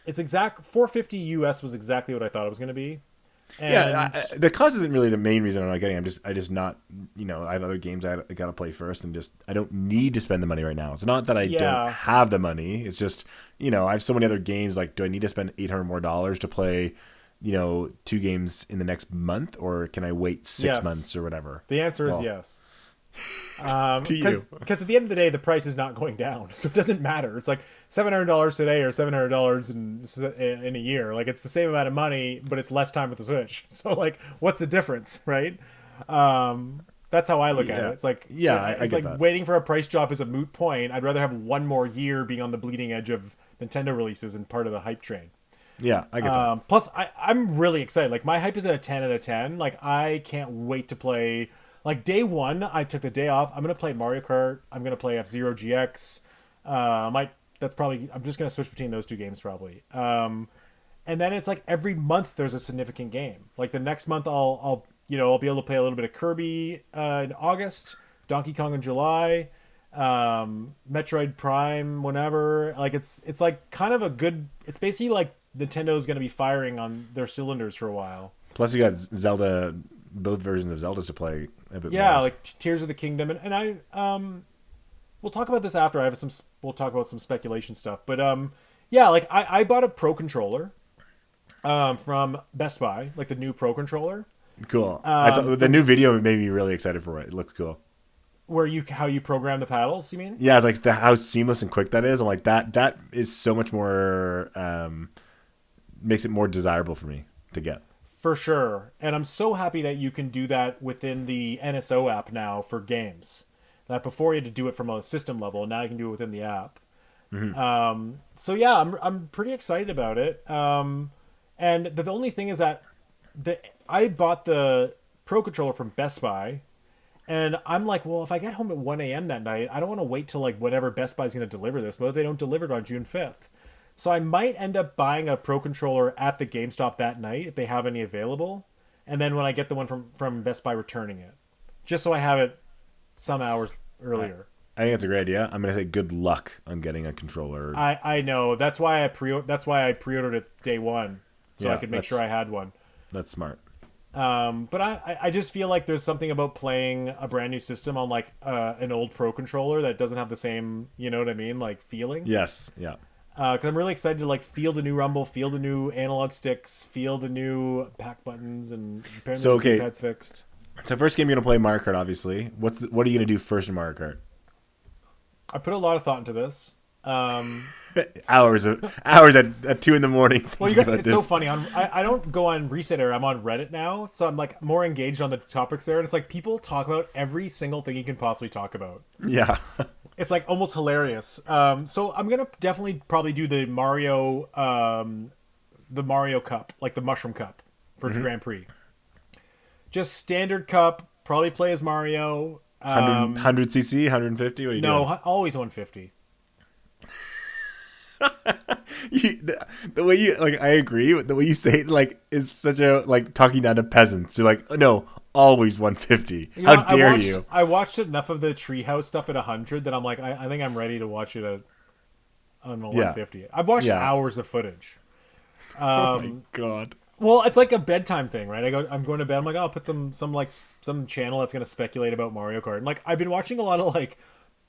It's exact $450 US was exactly what I thought it was going to be. And Yeah, the cost isn't really the main reason I'm not getting. I just not. You know, I have other games I got to play first, and just I don't need to spend the money right now. It's not that I don't have the money. It's just I have so many other games. Like, do I need to spend $800 more to play? 2 games in the next month, or can I wait 6 months or whatever? The answer is yes. To you. Because at the end of the day, the price is not going down, so it doesn't matter. It's like $700 today or $700 in a year. Like it's the same amount of money, but it's less time with the Switch. So like, what's the difference, right? That's how I look at it. It's like I get that. Waiting for a price drop is a moot point. I'd rather have one more year being on the bleeding edge of Nintendo releases and part of the hype train. Yeah, I get that. Plus, I'm really excited. Like my hype is at a 10 out of 10. Like I can't wait to play. Like day one, I took the day off. I'm gonna play Mario Kart. I'm gonna play F-Zero GX. That's probably. I'm just gonna switch between those 2 games probably. And then it's like every month there's a significant game. Like the next month I'll be able to play a little bit of Kirby in August, Donkey Kong in July, Metroid Prime whenever. Like it's like kind of a good. It's basically like Nintendo's gonna be firing on their cylinders for a while. Plus, you got Zelda. Both versions of Zelda's to play a bit more. Like Tears of the Kingdom, and I we'll talk about this after. We'll talk about some speculation stuff, but like I bought a Pro controller from Best Buy, like the new Pro controller. Cool. I saw, the new video made me really excited for it. It looks cool. Where how you program the paddles? You mean? Yeah, it's like how seamless and quick that is. I'm like that is so much more makes it more desirable for me to get. For sure. And I'm so happy that you can do that within the NSO app now for games. That before you had to do it from a system level, and now you can do it within the app. Mm-hmm. So yeah, I'm pretty excited about it. And the only thing is that I bought the Pro controller from Best Buy, And I'm like, well, if I get home at 1 a.m. that night, I don't want to wait till like whatever Best Buy's going to deliver this. What if they don't deliver it on June 5th? So I might end up buying a Pro Controller at the GameStop that night if they have any available. And then when I get the one from Best Buy, returning it. Just so I have it some hours earlier. I think that's a great idea. I'm going to say good luck on getting a controller. I know. That's why I pre-ordered it day one. So I could make sure I had one. That's smart. But I just feel like there's something about playing a brand new system on like an old Pro Controller that doesn't have the same, you know what I mean, like feeling. Yes, yeah. Because I'm really excited to like feel the new rumble, feel the new analog sticks, feel the new back buttons, and apparently the D-pad's fixed. So first game you're gonna play Mario Kart, obviously. What are you gonna do first in Mario Kart? I put a lot of thought into this. hours at 2 a.m. Well, it's so funny. I don't go on Reset Era. I'm on Reddit now, so I'm like more engaged on the topics there. And it's like people talk about every single thing you can possibly talk about. Yeah, it's like almost hilarious. So I'm gonna definitely probably do the Mario Cup, like the Mushroom Cup for Grand Prix. Just standard cup. Probably play as Mario. 100 cc, 150. What are you doing? No, always 150. The way you like, I agree. The way you say it, like, is such a like talking down to peasants. You're like, oh, no, always 150. How dare you? I watched enough of the Treehouse stuff at 100 that I'm like, I think I'm ready to watch it on 150. I've watched hours of footage. Oh my god. Well, it's like a bedtime thing, right? I'm going to bed. I'm like, oh, I'll put some channel that's going to speculate about Mario Kart. And like, I've been watching a lot of like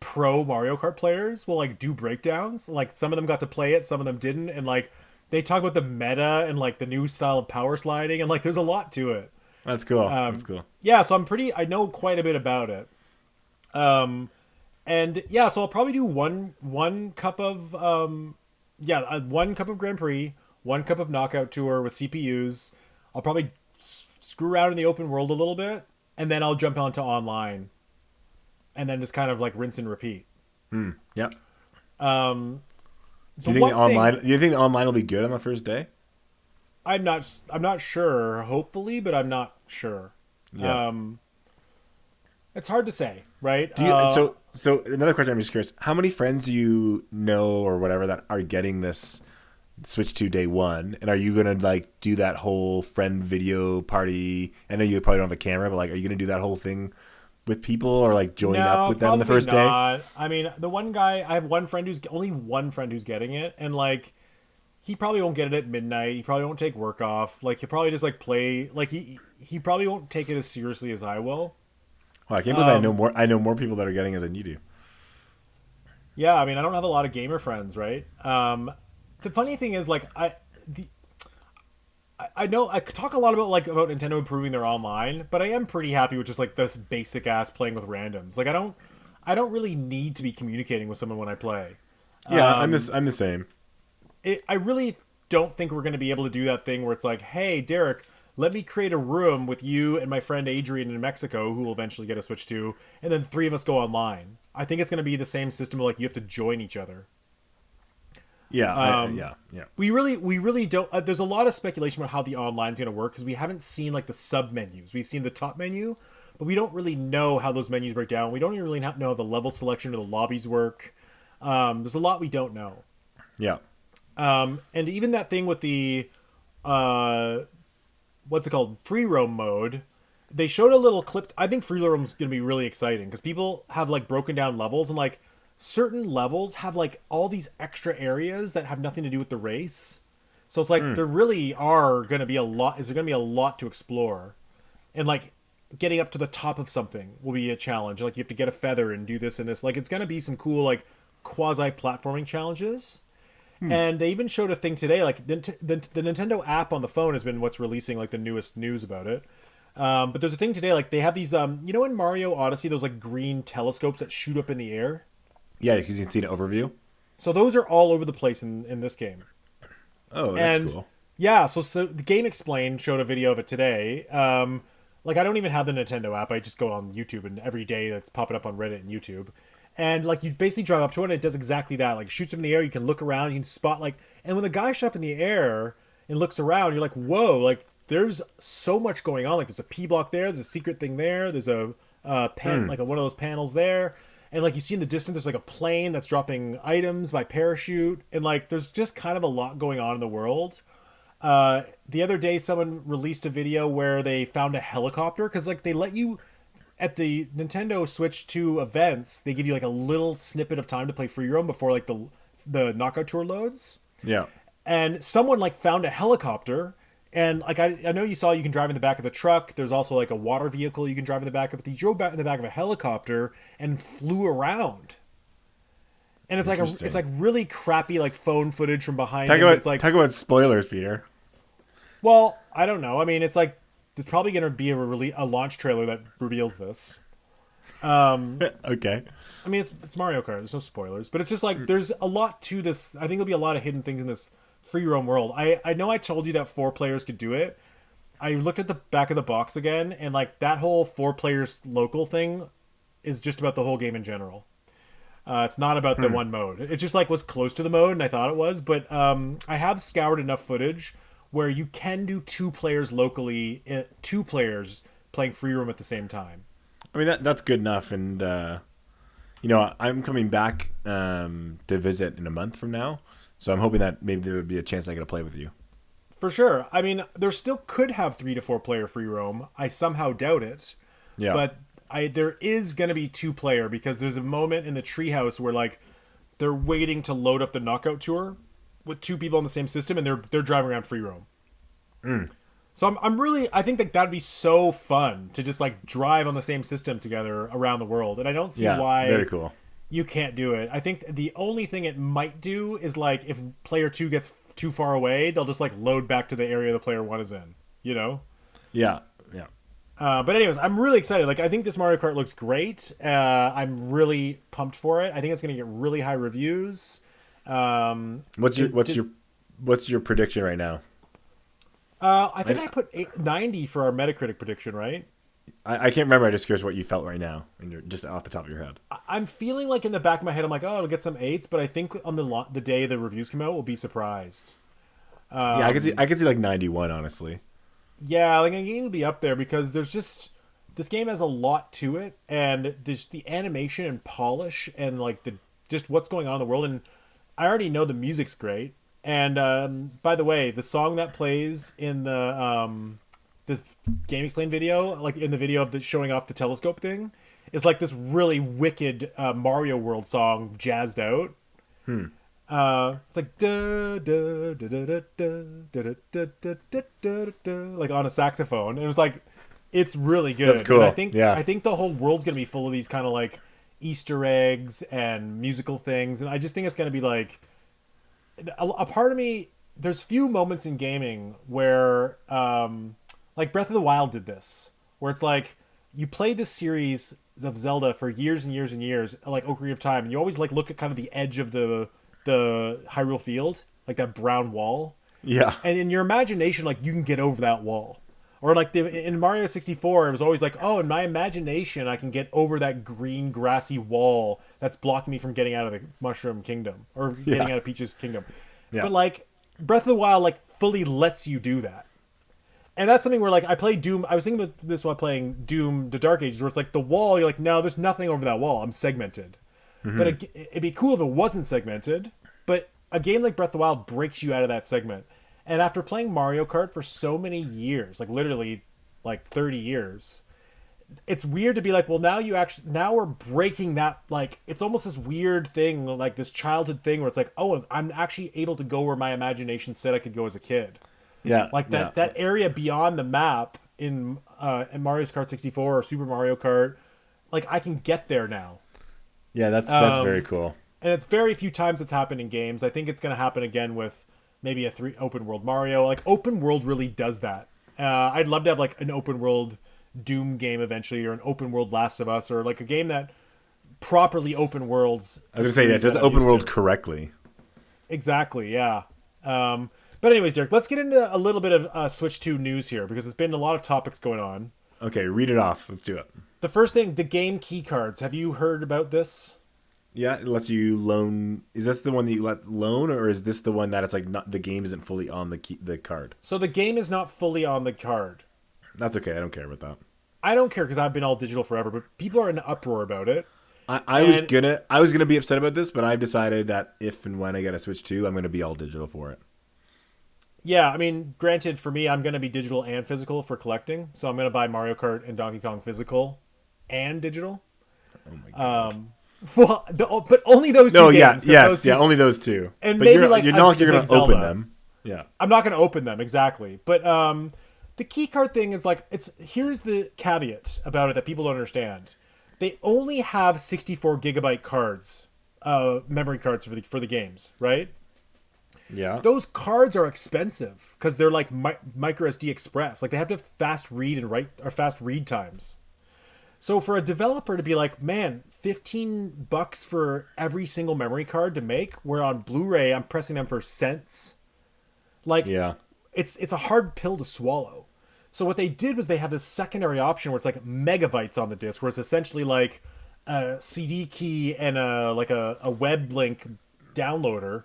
pro Mario Kart players will like do breakdowns. Like some of them got to play it, some of them didn't, and like they talk about the meta and like the new style of power sliding, and like there's a lot to it. That's cool. That's cool. Yeah, so I know quite a bit about it. And yeah, so I'll probably do one cup of one cup of Grand Prix, 1 cup of Knockout Tour with CPUs. I'll probably screw around in the open world a little bit, and then I'll jump onto online, and then just kind of like rinse and repeat. Yep. Do you think the online will be good on the first day? I'm not sure. Hopefully, but I'm not sure. Yeah. It's hard to say, right? So another question. I'm just curious. How many friends do you know or whatever that are getting this Switch 2 day one, and are you gonna like do that whole friend video party? I know you probably don't have a camera, but like, are you gonna do that whole thing with people, or like join up with them the first day? I mean, the one guy, I have one friend only one friend who's getting it, and like he probably won't get it at midnight. He probably won't take work off. Like he'll probably just like play. Like he probably won't take it as seriously as I will. Well, I can't believe I know more people that are getting it than you do. Yeah, I mean, I don't have a lot of gamer friends, right? The funny thing is, like, I know I talk a lot about Nintendo improving their online, but I am pretty happy with just like this basic ass playing with randoms. Like, I don't really need to be communicating with someone when I play. Yeah, I'm the same. I really don't think we're going to be able to do that thing where it's like, hey, Derek, let me create a room with you and my friend Adrian in Mexico, who will eventually get a Switch 2, and then 3 of us go online. I think it's going to be the same system of like you have to join each other. Yeah, yeah. We really don't. There's a lot of speculation about how the online is going to work because we haven't seen like the sub menus. We've seen the top menu, but we don't really know how those menus break down. We don't even really know how the level selection or the lobbies work. There's a lot we don't know. Yeah. And even that thing with the what's it called, free roam mode. They showed a little clip. I think free roam is going to be really exciting because people have like broken down levels, and like certain levels have like all these extra areas that have nothing to do with the race. So it's like there really are going to be a lot. Is there going to be a lot to explore, and like getting up to the top of something will be a challenge. Like you have to get a feather and do this and this. Like it's going to be some cool like quasi platforming challenges. And they even showed a thing today. Like the Nintendo app on the phone has been what's releasing like the newest news about it. But there's a thing today. Like they have these you know in Mario Odyssey those like green telescopes that shoot up in the air. Yeah, because you can see an overview. So those are all over the place in this game. Oh, that's cool. Yeah, so the Game Explained showed a video of it today. Like I don't even have the Nintendo app. I just go on YouTube, and every day that's popping up on Reddit and YouTube. And like you basically drive up to it, and it does exactly that. Like it shoots up in the air, you can look around, you can spot like. And when the guy shot up in the air and looks around, you're like, whoa! Like there's so much going on. Like there's a P block there, there's a secret thing there, there's a like one of those panels there. And like you see in the distance, there's like a plane that's dropping items by parachute, and like there's just kind of a lot going on in the world. The other day, someone released a video where they found a helicopter because like they let you at the Nintendo Switch 2 events, they give you like a little snippet of time to play free roam before like the knockout tour loads. Yeah. And someone like found a helicopter, and like I know you saw you can drive in the back of the truck. There's also like a water vehicle you can drive in the back of, but they drove back in the back of a helicopter and flew around. And it's like really crappy like phone footage from behind. Talk about spoilers, Peter. Well, I don't know. I mean, it's like there's probably going to be a launch trailer that reveals this. Okay. I mean, it's Mario Kart. There's no spoilers, but it's just like there's a lot to this. I think there'll be a lot of hidden things in this free roam world. I know I told you that 4 players could do it. I looked at the back of the box again, and like that whole 4 players local thing is just about the whole game in general. It's not about the one mode. It's just like was close to the mode, and I thought it was. But I have scoured enough footage where you can do 2 players locally, 2 players playing free roam at the same time. I mean that's good enough, and you know I'm coming back to visit in a month from now, so I'm hoping that maybe there would be a chance I get to play with you. For sure. I mean, there still could have 3 to 4 player free roam. I somehow doubt it. Yeah. But there is going to be 2 player because there's a moment in the treehouse where like they're waiting to load up the knockout tour with 2 people on the same system, and they're driving around free roam. So I think that that'd be so fun to just like drive on the same system together around the world, and I don't see why very cool. You can't do it. I think the only thing it might do is like if player 2 gets too far away, they'll just like load back to the area the player 1 is in. You know? Yeah. But anyways, I'm really excited. Like, I think this Mario Kart looks great. I'm really pumped for it. I think it's going to get really high reviews. What's your prediction right now? I think I put 90 for our Metacritic prediction, right? I can't remember. I just curious what you felt right now, and you're just off the top of your head. I'm feeling like in the back of my head, I'm like, oh, it'll get some 8s, but I think on the day the reviews come out, we'll be surprised. Yeah, I could see like 91, honestly. Yeah, like a game will be up there because there's just this game has a lot to it, and there's the animation and polish and like the just what's going on in the world. And I already know the music's great. And by the way, the song that plays in the this Game Explain video, like in the video of the showing off the telescope thing, is like this really wicked Mario World song jazzed out. It's like da da da da da da da da da da like on a saxophone. And it was like it's really good. That's cool. And I think the whole world's gonna be full of these kind of like Easter eggs and musical things, and I just think it's gonna be like a part of me. There's few moments in gaming where like Breath of the Wild did this, where it's like you play this series of Zelda for years and years and years, like Ocarina of Time, and you always like look at kind of the edge of the Hyrule Field, like that brown wall. Yeah. And in your imagination, like you can get over that wall. Or like in Mario 64, it was always like, oh, in my imagination, I can get over that green grassy wall that's blocking me from getting out of the Mushroom Kingdom or getting out of Peach's Kingdom. Yeah. But like Breath of the Wild, like fully lets you do that. And that's something where like I played Doom. I was thinking about this while playing Doom: The Dark Ages, where it's like the wall. You're like, no, there's nothing over that wall. I'm segmented. Mm-hmm. But it'd be cool if it wasn't segmented. But a game like Breath of the Wild breaks you out of that segment. And after playing Mario Kart for so many years, like literally like 30 years, it's weird to be like, well, now we're breaking that. Like, it's almost this weird thing, like this childhood thing where it's like, oh, I'm actually able to go where my imagination said I could go as a kid. Yeah. Like that area beyond the map in Mario Kart 64 or Super Mario Kart, like I can get there now. Yeah, that's very cool. And it's very few times it's happened in games. I think it's going to happen again with maybe a 3 open world Mario. Like open world really does that. I'd love to have like an open world Doom game eventually, or an open world Last of Us, or like a game that properly open worlds. I was gonna say that does open world correctly. Exactly. Yeah. But anyways, Derek, let's get into a little bit of Switch 2 news here because there's been a lot of topics going on. Okay, read it off. Let's do it. The first thing, the game key cards. Have you heard about this? Yeah, it lets you loan. Is this the one that you let loan, or is this the one that it's like not the game isn't fully on the card? So the game is not fully on the card. That's okay. I don't care about that. I don't care because I've been all digital forever, but people are in an uproar about it. I was And gonna be upset about this, but I've decided that if and when I get a Switch 2, I'm gonna be all digital for it. yeah, I mean, granted, for me, I'm going to be digital and physical for collecting. So I'm going to buy Mario Kart and Donkey Kong physical and digital. Oh my god. Well, but only those No, two yeah, games. yes, yeah, only those two. And But maybe like you're not like you're the gonna big open Zelda. them. Yeah. I'm not going to open them exactly, but the key card thing is like here's the caveat about it that people don't understand. They only have 64 gigabyte cards, memory cards for the games, right? Yeah. Those cards are expensive because they're like micro SD Express. Like they have to fast read and write or fast read times. So for a developer to be like, man, $15 for every single memory card to make, where on Blu-ray I'm pressing them for cents. Like Yeah. it's a hard pill to swallow. So what they did was they had this secondary option where it's like megabytes on the disc, where it's essentially like a CD key and a web link downloader,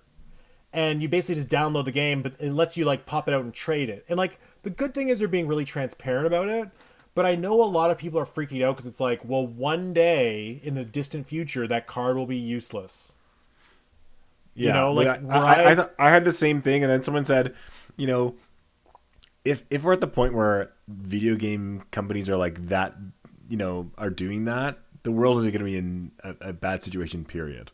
and you basically just download the game, but it lets you like pop it out and trade it. And like the good thing is they're being really transparent about it. But I know a lot of people are freaking out because it's like, well, one day in the distant future, that card will be useless. You Yeah. know, like I had the same thing, and then someone said, you know, if we're at the point where video game companies are like that, are doing that, the world is going to be in a bad situation. Period.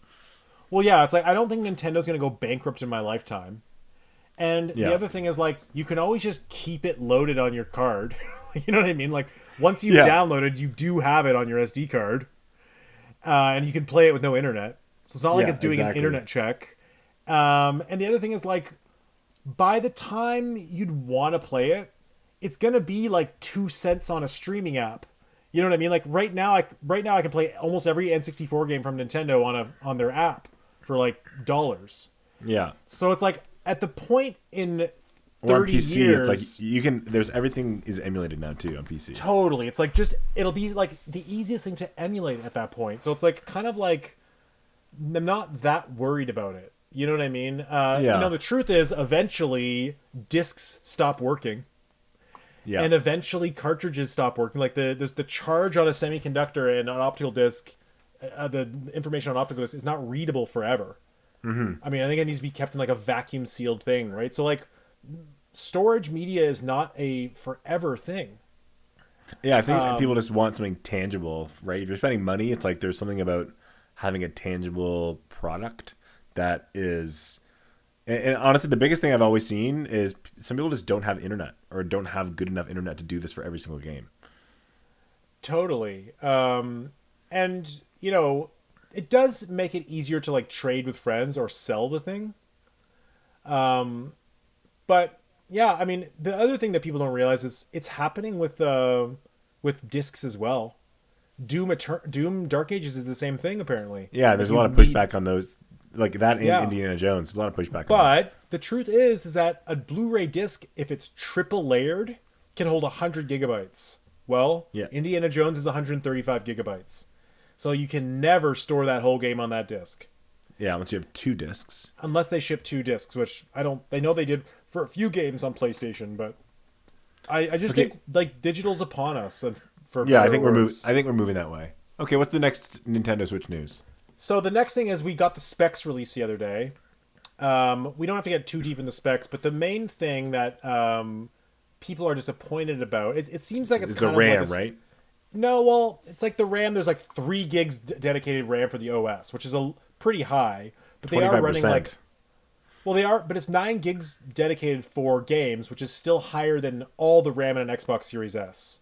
well, yeah, it's like I don't think Nintendo's going to go bankrupt in my lifetime. And Yeah. the other thing is like you can always just keep it loaded on your card. You know what I mean? Like once you've Yeah. downloaded, you do have it on your SD card, and you can play it with no internet. So it's not like Yeah, it's doing exactly. an internet check. And the other thing is like by the time you'd want to play it, it's gonna be like 2 cents on a streaming app. You know what I mean? Like right now I can play almost every N64 game from Nintendo on their app for like dollars. Yeah. So it's like at the point in Or on 30 PC, years, it's like you can. There's everything is emulated now too on PC. totally. It's like it'll be like the easiest thing to emulate at that point. So it's like kind of like I'm not that worried about it. You know what I mean? Yeah. The truth is eventually discs stop working. Yeah. And eventually cartridges stop working. Like there's the charge on a semiconductor and an optical disc, the information on optical disc is not readable forever. I mean, I think it needs to be kept in like a vacuum sealed thing, right? So like storage media is not a forever thing. Yeah, I think people just want something tangible, right? If you're spending money, it's like there's something about having a tangible product that is. And honestly, the biggest thing I've always seen is some people just don't have internet or don't have good enough internet to do this for every single game. Totally. And it does make it easier to like trade with friends or sell the thing. But yeah, I mean, the other thing that people don't realize is it's happening with discs as well. Doom Dark Ages is the same thing apparently. Yeah, Like, there's a you lot of need- pushback on those, like that in Yeah. Indiana Jones. There's a lot of pushback on that. But the truth is that a Blu-ray disc, if it's triple layered, can hold 100 gigabytes. Well, Yeah. Indiana Jones is 135 gigabytes. So you can never store that whole game on that disc. Yeah, unless you have 2 discs. Unless they ship 2 discs, which they know they did for a few games on PlayStation, but I just Okay. think like digital's upon us and for Yeah, I better think or we're moving. worse. I think we're moving that way. Okay, what's the next Nintendo Switch news? So the next thing is we got the specs released the other day. We don't have to get too deep in the specs, but the main thing that people are disappointed about, it seems like it's Is the kind RAM, of like this, right? No, well, it's like the RAM. There's like 3 gigs dedicated RAM for the OS, which is pretty high. But they are running like, 25%. well, they are, but it's 9 gigs dedicated for games, which is still higher than all the RAM in an Xbox Series S.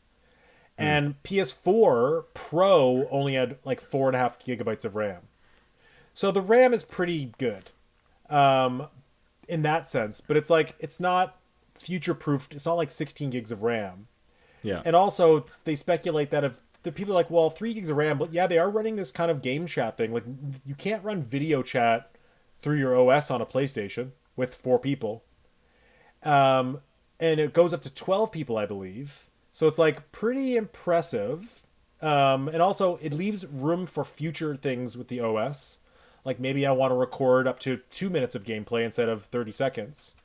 And PS4 Pro only had like 4.5 gigabytes of RAM. So the RAM is pretty good, in that sense. But it's like it's not future proofed. It's not like 16 gigs of RAM. Yeah. And also, they speculate that if the people are like, well, 3 gigs of RAM, but yeah, they are running this kind of game chat thing. Like, you can't run video chat through your OS on a PlayStation with 4 people. And it goes up to 12 people, I believe. So it's like pretty impressive. And also, it leaves room for future things with the OS. Like maybe I want to record up to 2 minutes of gameplay instead of 30 seconds.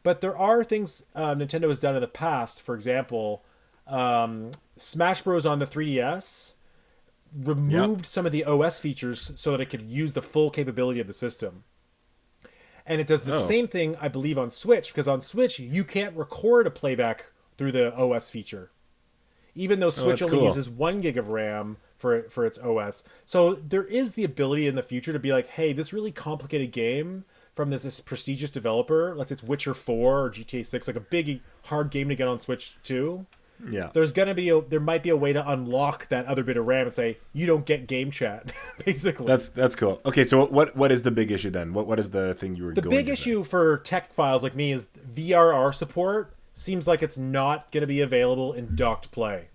But there are things Nintendo has done in the past. For example, Smash Bros. On the 3DS Yep. removed some of the OS features so that it could use the full capability of the system. And it does the Oh. same thing, I believe, on Switch, because on Switch, you can't record a playback through the OS feature, even though Oh, Switch that's only cool. uses 1 gig of RAM for its OS. So there is the ability in the future to be like, hey, this really complicated game from this prestigious developer, let's say it's Witcher 4 or GTA 6, like a big hard game to get on Switch too. Yeah. There might be a way to unlock that other bit of RAM and say you don't get game chat, basically. That's cool. Okay, so what is the big issue then? What is the thing you were The going big to say? issue for tech files like me is VRR support seems like it's not going to be available in docked play.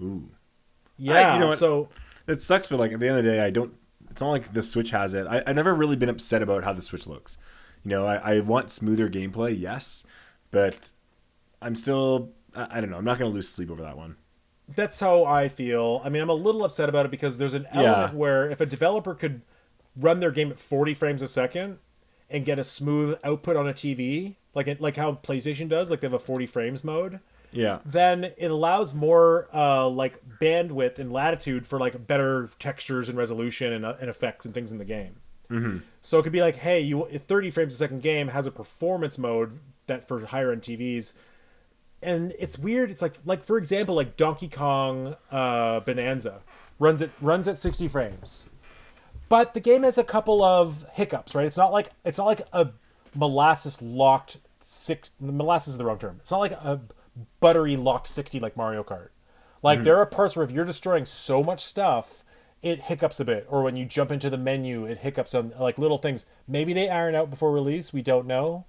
Ooh. You Yeah, know what? so It sucks, but like at the end of the day, I don't. It's not like the Switch has it. I've never really been upset about how the Switch looks. You know, I want smoother gameplay, yes, but I'm still. I don't know. I'm not going to lose sleep over that one. that's how I feel. I mean, I'm a little upset about it because there's an Yeah. element where if a developer could run their game at 40 frames a second and get a smooth output on a TV, like how PlayStation does, like they have a 40 frames mode, Yeah. then it allows more like bandwidth and latitude for like better textures and resolution and effects and things in the game. So it could be like, hey, a 30 frames a second game has a performance mode that for higher end TVs, and it's weird. It's like for example, like Donkey Kong Bonanza runs at 60 frames, but the game has a couple of hiccups. Right? It's not like a molasses is the wrong term. It's not like a buttery locked 60 like Mario Kart. Like there are parts where if you're destroying so much stuff, it hiccups a bit, or when you jump into the menu, it hiccups on like little things. Maybe they iron out before release. We don't know.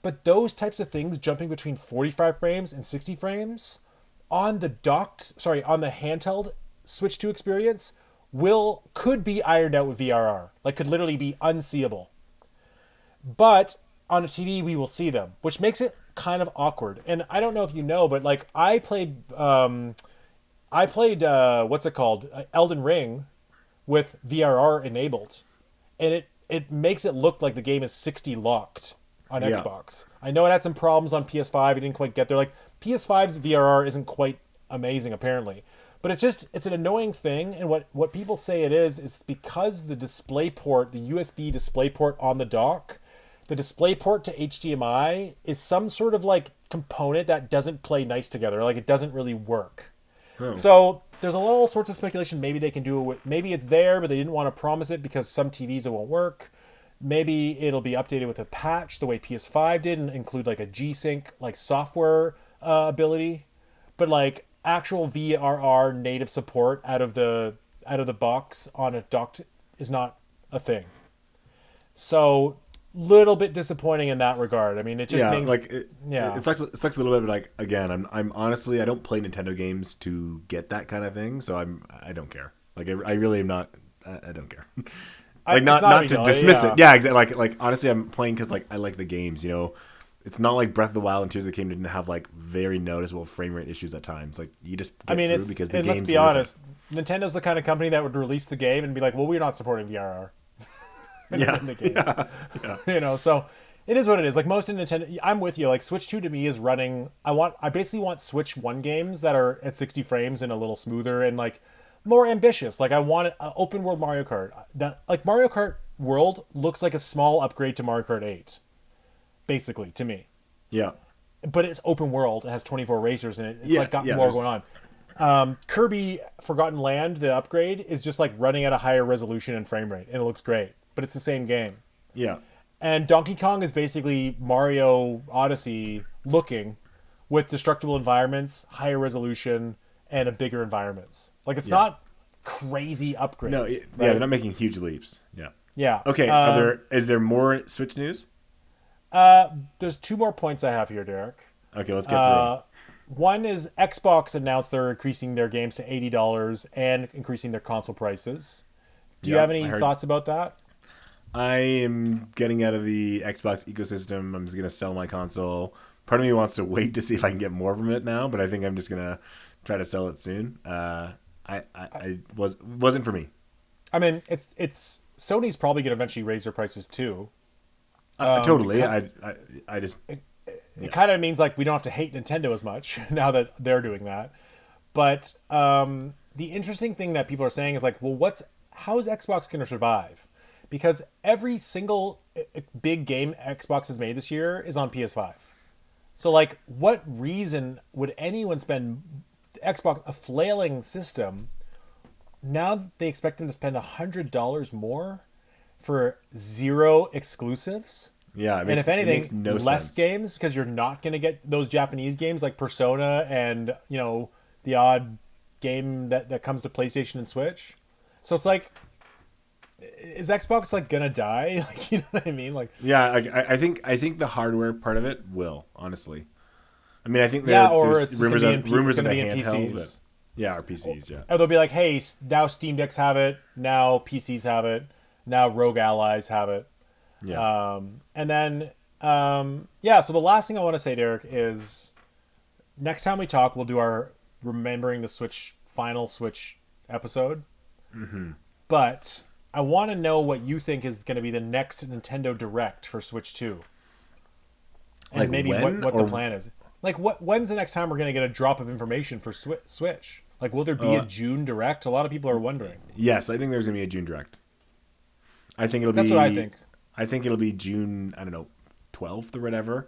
But those types of things, jumping between 45 frames and 60 frames on the on the handheld Switch 2 experience could be ironed out with VRR. Like could literally be unseeable. But on a TV we will see them, which makes it kind of awkward. And I don't know if you know, but like I played what's it called? Elden Ring with VRR enabled, and it makes it look like the game is 60 locked on Yeah. Xbox. I know it had some problems on PS5. It didn't quite get there. Like PS5's VRR isn't quite amazing apparently, but it's an annoying thing. And what people say it is because the display port, the USB display port on the dock, the display port to HDMI is some sort of like component that doesn't play nice together. Like it doesn't really work. Oh. So there's all sorts of speculation. Maybe they can do it with, maybe it's there, but they didn't want to promise it because some TVs it won't work. Maybe it'll be updated with a patch the way PS5 did and include like a G-Sync like software ability. But like actual VRR native support out of the box on a dock is not a thing. So little bit disappointing in that regard. I mean, it just Yeah, means like yeah. it sucks a little bit, but like again, I'm honestly I don't play Nintendo games to get that kind of thing, so I don't care. Like I really am not. I don't care. Like It's not a to big deal, dismiss yeah. it. Yeah, exactly. Like honestly, I'm playing because like I like the games. You know, it's not like Breath of the Wild and Tears of the Kingdom didn't have like very noticeable frame rate issues at times. Like you just get I mean, through it's because the and game's let's be worth honest, Nintendo's the kind of company that would release the game and be like, "Well, we're not supporting VRR." it. Yeah, In the game. yeah, yeah. So it is what it is. Like most of Nintendo, I'm with you. Like Switch 2 to me is running. I basically want Switch 1 games that are at 60 frames and a little smoother and like more ambitious. Like I want open world Mario Kart. That like Mario Kart World looks like a small upgrade to Mario Kart 8, basically to me. Yeah. But it's open world. It has 24 racers in it. It's Yeah, like got yeah, more there's- going on. Kirby Forgotten Land, the upgrade, is just like running at a higher resolution and frame rate, and it looks great. But it's the same game. Yeah. And Donkey Kong is basically Mario Odyssey looking with destructible environments, higher resolution, and a bigger environments. Like it's not crazy upgrades. No, right? they're not making huge leaps. Yeah. Yeah. Okay. Is there more Switch news? There's two more points I have here, Derek. Okay, let's get through. One is Xbox announced they're increasing their games to $80 and increasing their console prices. Do you Yeah, have any I heard- thoughts about that? I am getting out of the Xbox ecosystem. I'm just gonna sell my console. Part of me wants to wait to see if I can get more from it now, but I think I'm just gonna try to sell it soon. Wasn't for me. I mean, it's Sony's probably going to eventually raise their prices too. Totally. I just it kind of means like we don't have to hate Nintendo as much now that they're doing that. But the interesting thing that people are saying is like, well, how is Xbox going to survive? Because every single big game Xbox has made this year is on PS5. So like, what reason would anyone spend Xbox, a flailing system? Now they expect them to spend $100 more for 0 exclusives. Yeah, and if anything, it makes no less sense. games because you're not going to get those Japanese games like Persona and the odd game that comes to PlayStation and Switch. So it's like, is Xbox like gonna die? Like, you know what I mean? Like, Yeah, I think the hardware part of it will, honestly. I mean, I think or there's it's just rumors gonna of be in, rumors of a PCs. handheld. But, yeah, our PCs. Yeah. Or they'll be like, hey, now Steam Decks have it. Now PCs have it. Now Rogue Allies have it. Yeah. And then, so the last thing I want to say, Derek, is next time we talk, we'll do our Remembering the Switch final Switch episode. Mm-hmm. But I want to know what you think is going to be the next Nintendo Direct for Switch 2. And Like maybe when, what the plan is. Like, when's the next time we're going to get a drop of information for Switch? Like, will there be a June Direct? A lot of people are wondering. Yes, I think there's going to be a June Direct. I think it'll be... That's what I think. I think it'll be June, 12th or whatever.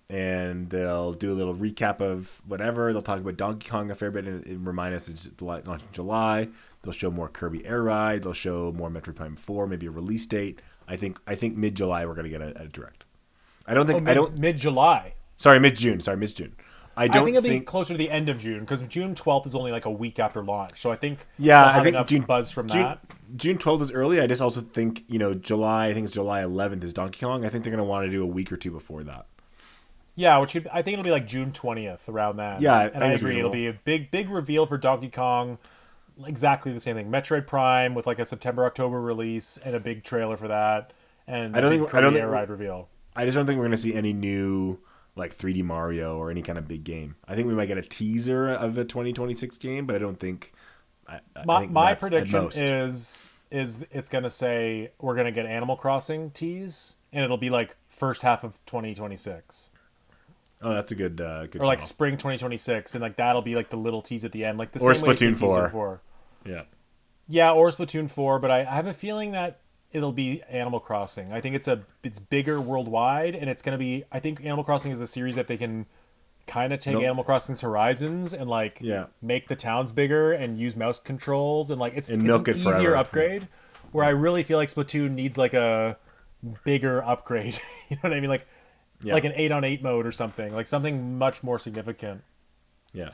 And they'll do a little recap of whatever. They'll talk about Donkey Kong a fair bit and remind us it's launch in July. They'll show more Kirby Air Ride. They'll show more Metroid Prime 4, maybe a release date. I think mid-July we're going to get a Direct. Mid-July. Sorry, mid-June. I think it'll be closer to the end of June because June 12th is only like a week after launch. So I think I think enough buzz from that. June 12th is early. I just also think, July, I think it's July 11th is Donkey Kong. I think they're going to want to do a week or two before that. Yeah, I think it'll be like June 20th around that. Yeah, and I agree. It'll be a big reveal for Donkey Kong. Exactly the same thing. Metroid Prime with like a September-October release and a big trailer for that. And I don't think Air Ride reveal. I just don't think we're going to see any new like 3D Mario or any kind of big game. I think we might get a teaser of a 2026 game, but I don't think. I think my prediction is it's going to say we're going to get Animal Crossing tease, and it'll be like first half of 2026. Oh, that's a good or like call. Spring 2026, and like that'll be like the little tease at the end, like the or same way Splatoon 4. Yeah, or Splatoon 4. But I have a feeling that it'll be Animal Crossing. I think it's bigger worldwide, and it's going to be. I think Animal Crossing is a series that they can kind of take Animal Crossing's Horizons and like make the towns bigger and use mouse controls and like it's an easier upgrade. Where I really feel like Splatoon needs like a bigger upgrade. You know what I mean? Like an 8-on-8 mode or something. Like something much more significant. Yeah.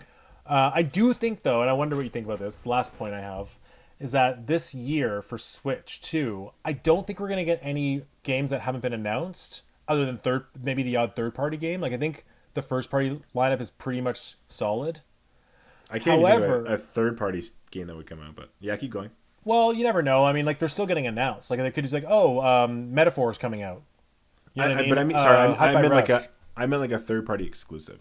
I do think though, and I wonder what you think about this. The last point I have is that this year for Switch 2, I don't think we're going to get any games that haven't been announced other than maybe the odd third-party game. Like I think the first-party lineup is pretty much solid. I can't even think of a third-party game that would come out, but yeah, keep going. Well, you never know. I mean, like they're still getting announced. Like they could just like, Metaphor is coming out. You know what I mean? But I mean, sorry, I meant like a third-party exclusive.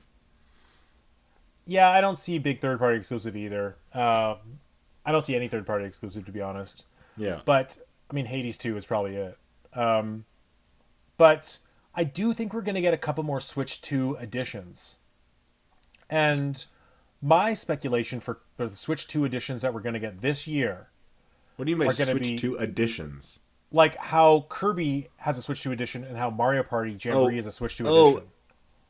Yeah, I don't see big third-party exclusive either. I don't see any third-party exclusive, to be honest. Yeah. But, I mean, Hades 2 is probably it. But I do think we're going to get a couple more Switch 2 editions. And my speculation for the Switch 2 editions that we're going to get this year... What do you mean by Switch 2 editions? Like how Kirby has a Switch 2 edition and how Mario Party Jamboree is a Switch 2 edition.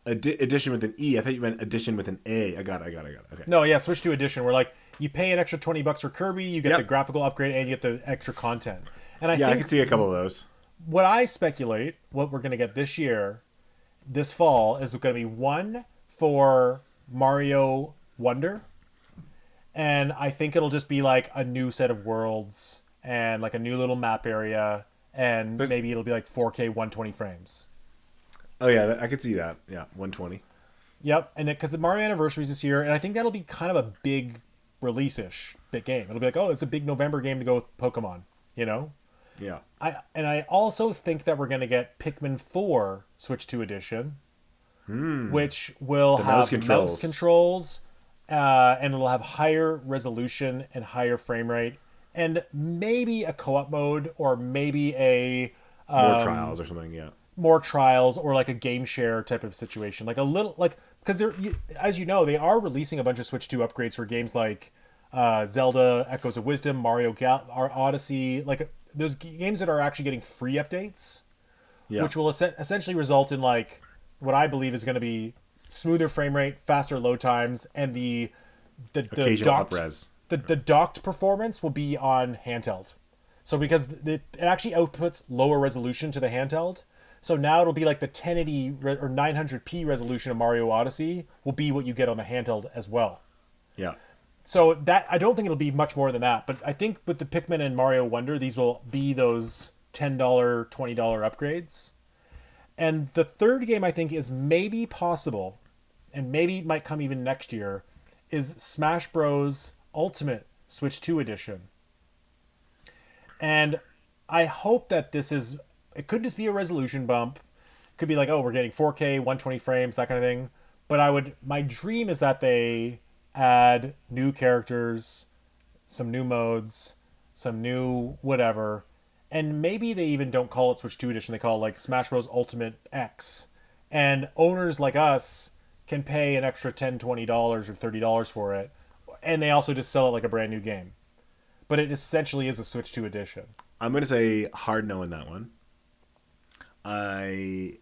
Edition with an E. I thought you meant edition with an A. I got it. Okay. No, yeah, Switch 2 edition where like you pay an extra $20 for Kirby, you get the graphical upgrade, and you get the extra content. And I think I could see a couple of those. What I speculate, what we're going to get this year, this fall, is going to be one for Mario Wonder. And I think it'll just be like a new set of worlds and like a new little map area, and maybe it'll be like 4K 120 frames. Oh yeah, I could see that. Yeah, 120. Yep, and because the Mario Anniversary is this year, and I think that'll be kind of a big release-ish big game. It'll be like, it's a big November game to go with Pokemon, you know? Yeah. I also think that we're going to get Pikmin 4 Switch 2 edition, which will have mouse controls, and it'll have higher resolution and higher frame rate, and maybe a co-op mode, or maybe a... more trials or something, yeah. more trials or like a game share type of situation, like a little like because as you know, they are releasing a bunch of Switch 2 upgrades for games like Zelda Echoes of Wisdom, Odyssey, like those games that are actually getting free updates, which will essentially result in like what I believe is going to be smoother frame rate, faster load times, and the docked performance will be on handheld. So because it actually outputs lower resolution to the handheld, so now it'll be like the 1080 or 900p resolution of Mario Odyssey will be what you get on the handheld as well. Yeah. So that I don't think it'll be much more than that, but I think with the Pikmin and Mario Wonder, these will be those $10, $20 upgrades. And the third game I think is maybe possible, and maybe might come even next year, is Smash Bros. Ultimate Switch 2 Edition. And I hope that it could just be a resolution bump. It could be like, oh, we're getting 4K, 120 frames, that kind of thing. But my dream is that they add new characters, some new modes, some new whatever. And maybe they even don't call it Switch 2 Edition. They call it like Smash Bros. Ultimate X. And owners like us can pay an extra $10, $20 or $30 for it. And they also just sell it like a brand new game. But it essentially is a Switch 2 edition. I'm going to say hard no in that one. I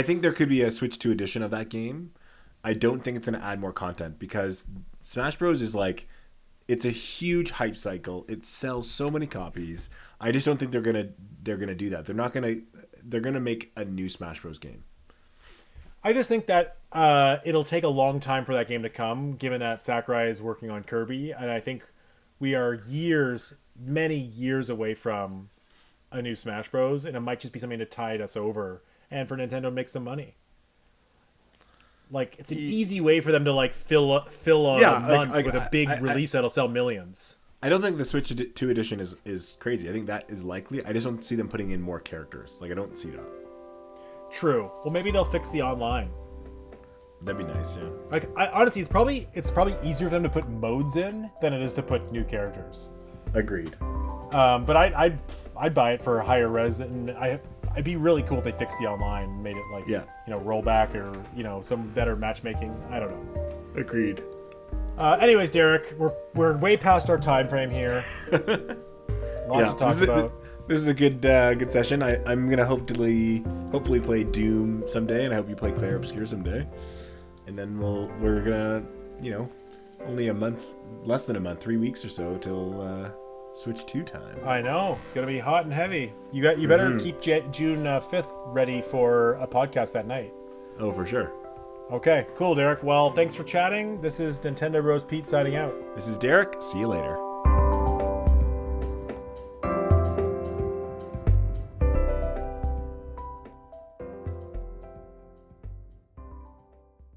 think there could be a Switch 2 edition of that game. I don't think it's going to add more content because Smash Bros. Is like, it's a huge hype cycle. It sells so many copies. I just don't think they're gonna do that. They're gonna make a new Smash Bros. Game. I just think that it'll take a long time for that game to come, given that Sakurai is working on Kirby, and I think we are many years away from a new Smash Bros. And it might just be something to tide us over, and for Nintendo to make some money. Like, it's an easy way for them to like fill a month with a big release that'll sell millions. I don't think the Switch 2 edition is crazy. I think that is likely. I just don't see them putting in more characters. Like, I don't see that. True. Well, maybe they'll fix the online. That'd be nice, yeah. Like, honestly, it's probably easier for them to put modes in than it is to put new characters. Agreed. But I'd buy it for a higher res, and I'd be really cool if they fixed the online and made it like rollback or some better matchmaking. I don't know. Agreed. Anyways, Derek, we're way past our time frame here. Lot to talk about. This is a good session. I'm gonna hopefully play Doom someday, and I hope you play Clair Obscur someday. And then we're gonna only a month, less than a month, 3 weeks or so till Switch 2 time. I know it's gonna be hot and heavy. You better keep June 5th ready for a podcast that night. Oh, for sure. Okay, cool, Derek. Well, thanks for chatting. This is Nintendo Bros. Pete signing out. This is Derek. See you later.